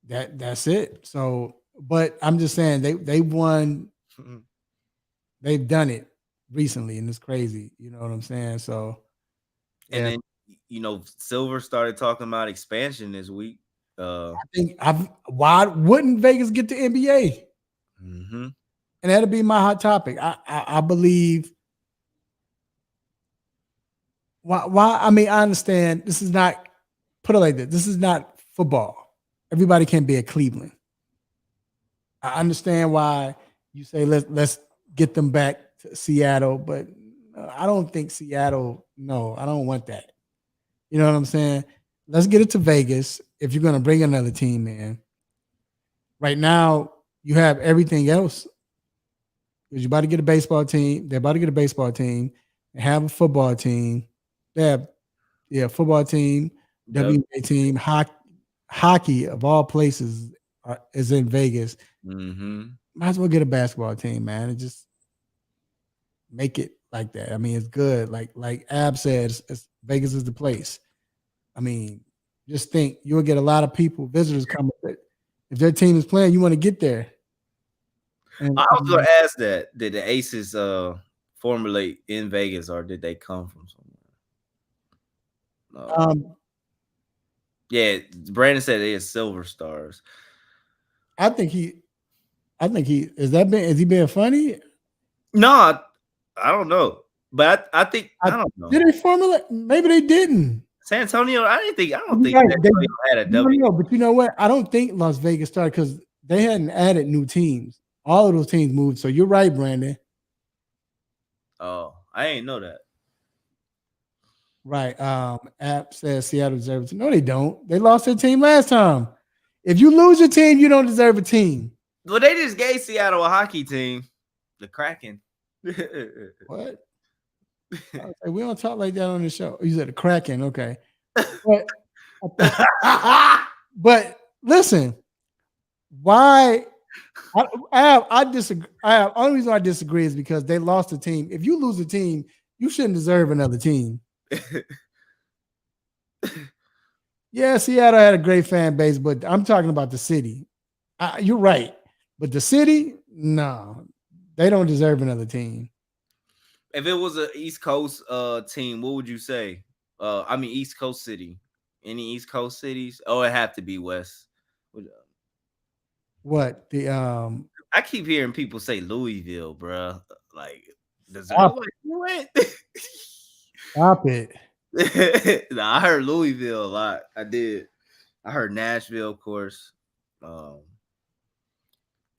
that's it. So, but I'm just saying they won. They've done it recently, and it's crazy. You know what I'm saying? So, and then Silver started talking about expansion this week. I think why wouldn't Vegas get the NBA? Mm-hmm. And that'll be my hot topic. I believe. Why? I mean, I understand this is not, put it like this. This is not football. Everybody can't be at Cleveland. I understand why you say let's get them back to Seattle, but I don't think Seattle. No, I don't want that. You know what I'm saying? Let's get it to Vegas if you're going to bring another team in. Right now, you have everything else. You're about to get a baseball team. They're about to get a baseball team. They have a football team. They have, football team, WNBA team, hockey of all places is in Vegas. Mm-hmm. Might as well get a basketball team, man, and just make it like that. I mean, it's good. Like Ab said, Vegas is the place. I mean, just think you'll get a lot of people, visitors coming. If their team is playing, you want to get there. And, I was going to ask that. Did the Aces formulate in Vegas, or did they come from somewhere? Yeah, Brandon said they are Silver Stars. I think he is he being funny? No, I don't know. But I think I don't know. Did they formulate? Maybe they didn't. San Antonio, I don't think San Antonio had a W. No, but you know what? I don't think Las Vegas started because they hadn't added new teams. All of those teams moved. So you're right, Brandon. Oh, I ain't know that. Right. App says Seattle deserves it. No, they don't. They lost their team last time. If you lose your team, you don't deserve a team. Well, they just gave Seattle a hockey team, the Kraken. What? We don't talk like that on the show. You said the Kraken, okay. But listen, why? I disagree. Only reason I disagree is because they lost a team. If you lose a team, you shouldn't deserve another team. Yeah, Seattle had a great fan base, but I'm talking about the city. You're right, but the city, no, they don't deserve another team. If it was an East Coast team, what would you say? I mean, East Coast city. Any East Coast cities? Oh, it have to be West. What the I keep hearing people say Louisville, bro. Like, does it look like you went? Stop it. No, I heard Louisville a lot. I did. I heard Nashville, of course. I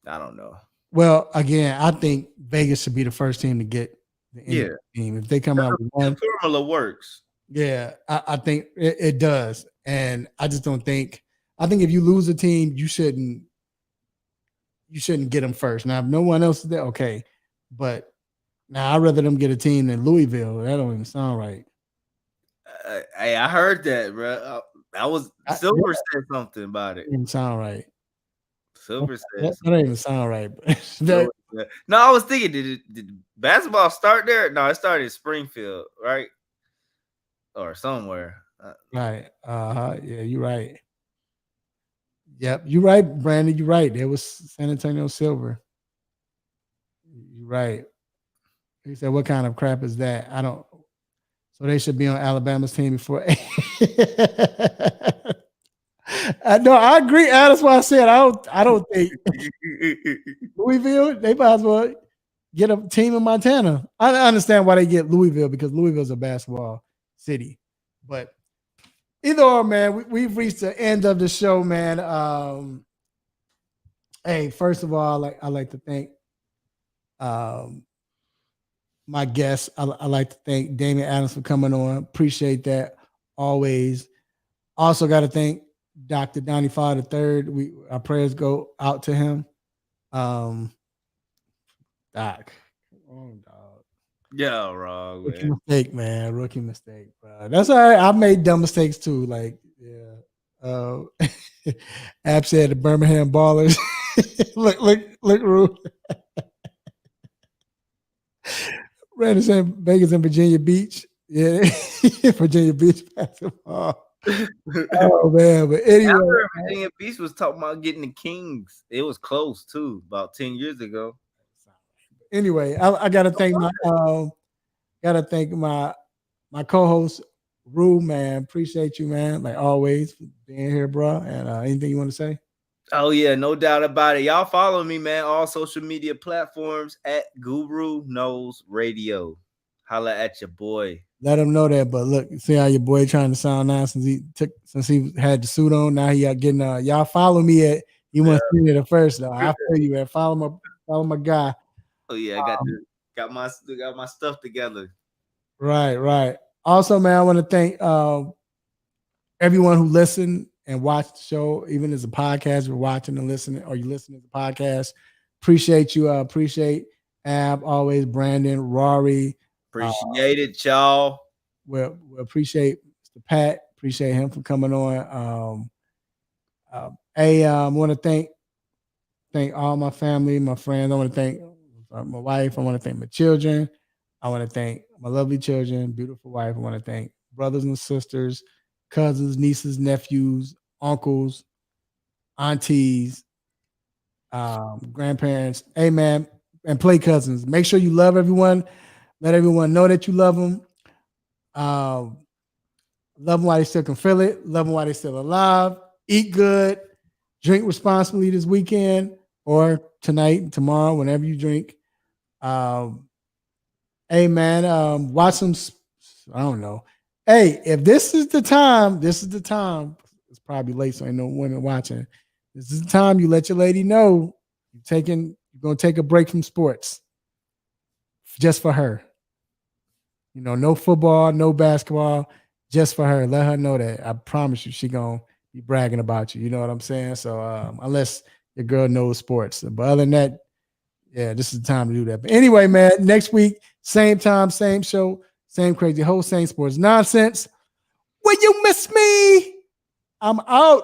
don't know. Well, again, I think Vegas should be the first team to get the NBA team. If they come out with one, the formula works. Yeah, I think it does. And I just don't think. I think if you lose a team, you shouldn't. you shouldn't get them first. Now, if no one else is there, okay. But now I'd rather them get a team than Louisville. That don't even sound right. Hey, I heard that, bro. Silver said something about it. Doesn't sound right. Silver said that don't even sound right. No, I was thinking, did basketball start there? No, it started in Springfield, right? Or somewhere. Right. Yeah, you're right. Yep, you're right, Brandon. You're right. There was San Antonio Silver. You're right. He said, "What kind of crap is that?" I don't. So they should be on Alabama's team before. No, I agree. That's why I said I don't think Louisville. They might as well get a team in Montana. I understand why they get Louisville because Louisville's a basketball city. But either or, man, we've reached the end of the show, man. Hey, first of all, I like to thank my guests. I like to thank Damian Adams for coming on. Appreciate that always. Also got to thank Dr. Donnie Fowler III. Our prayers go out to him. Doc. Come on, dog. Yeah, wrong, Rookie man. mistake, man. Rookie mistake, bro. That's all right. I've made dumb mistakes too. Like, yeah. App said the Birmingham Ballers. look, Rue. Brandon said Vegas and Virginia Beach. Yeah, Virginia Beach basketball. Oh man, but anyway, I heard Virginia Beach was talking about getting the Kings. It was close too, about 10 years ago. Anyway, I gotta thank my co-host Rue, man. Appreciate you, man. Like always, for being here, bro. And anything you want to say? Oh yeah, no doubt about it. Y'all follow me, man. All social media platforms at Guru Knows Radio. Holla at your boy. Let him know that. But look, see how your boy trying to sound now since he had the suit on. Now he getting y'all follow me at. You want to see it at first though. I feel you, man. Follow my guy. Oh yeah, I got my stuff together. Right. Also, man, I want to thank everyone who listened and watched the show, even as a podcast. You're watching and listening, or you listen to the podcast. Appreciate you. Appreciate Ab, always Brandon, Rory. Appreciate it, y'all. We appreciate Mr. Pat. Appreciate him for coming on. I want to thank all my family, my friends. I want to thank my wife. I want to thank my children. I want to thank my lovely children, beautiful wife. I want to thank brothers and sisters, cousins, nieces, nephews, uncles, aunties, grandparents. Hey, man, and play cousins. Make sure you love everyone. Let everyone know that you love them. Love them while they still can feel it. Love them while they're still alive. Eat good. Drink responsibly this weekend or tonight and tomorrow, whenever you drink. Hey, man, watch some. I don't know. Hey, if this is the time. It's probably late, so ain't no women watching. This is the time you let your lady know you're going to take a break from sports just for her. You know, no football, no basketball, just for her. Let her know that. I promise you, she going to be bragging about you. You know what I'm saying? So unless your girl knows sports. But other than that, yeah, this is the time to do that. But anyway, man, next week, same time, same show, same crazy host, same sports nonsense. Will you miss me? I'm out.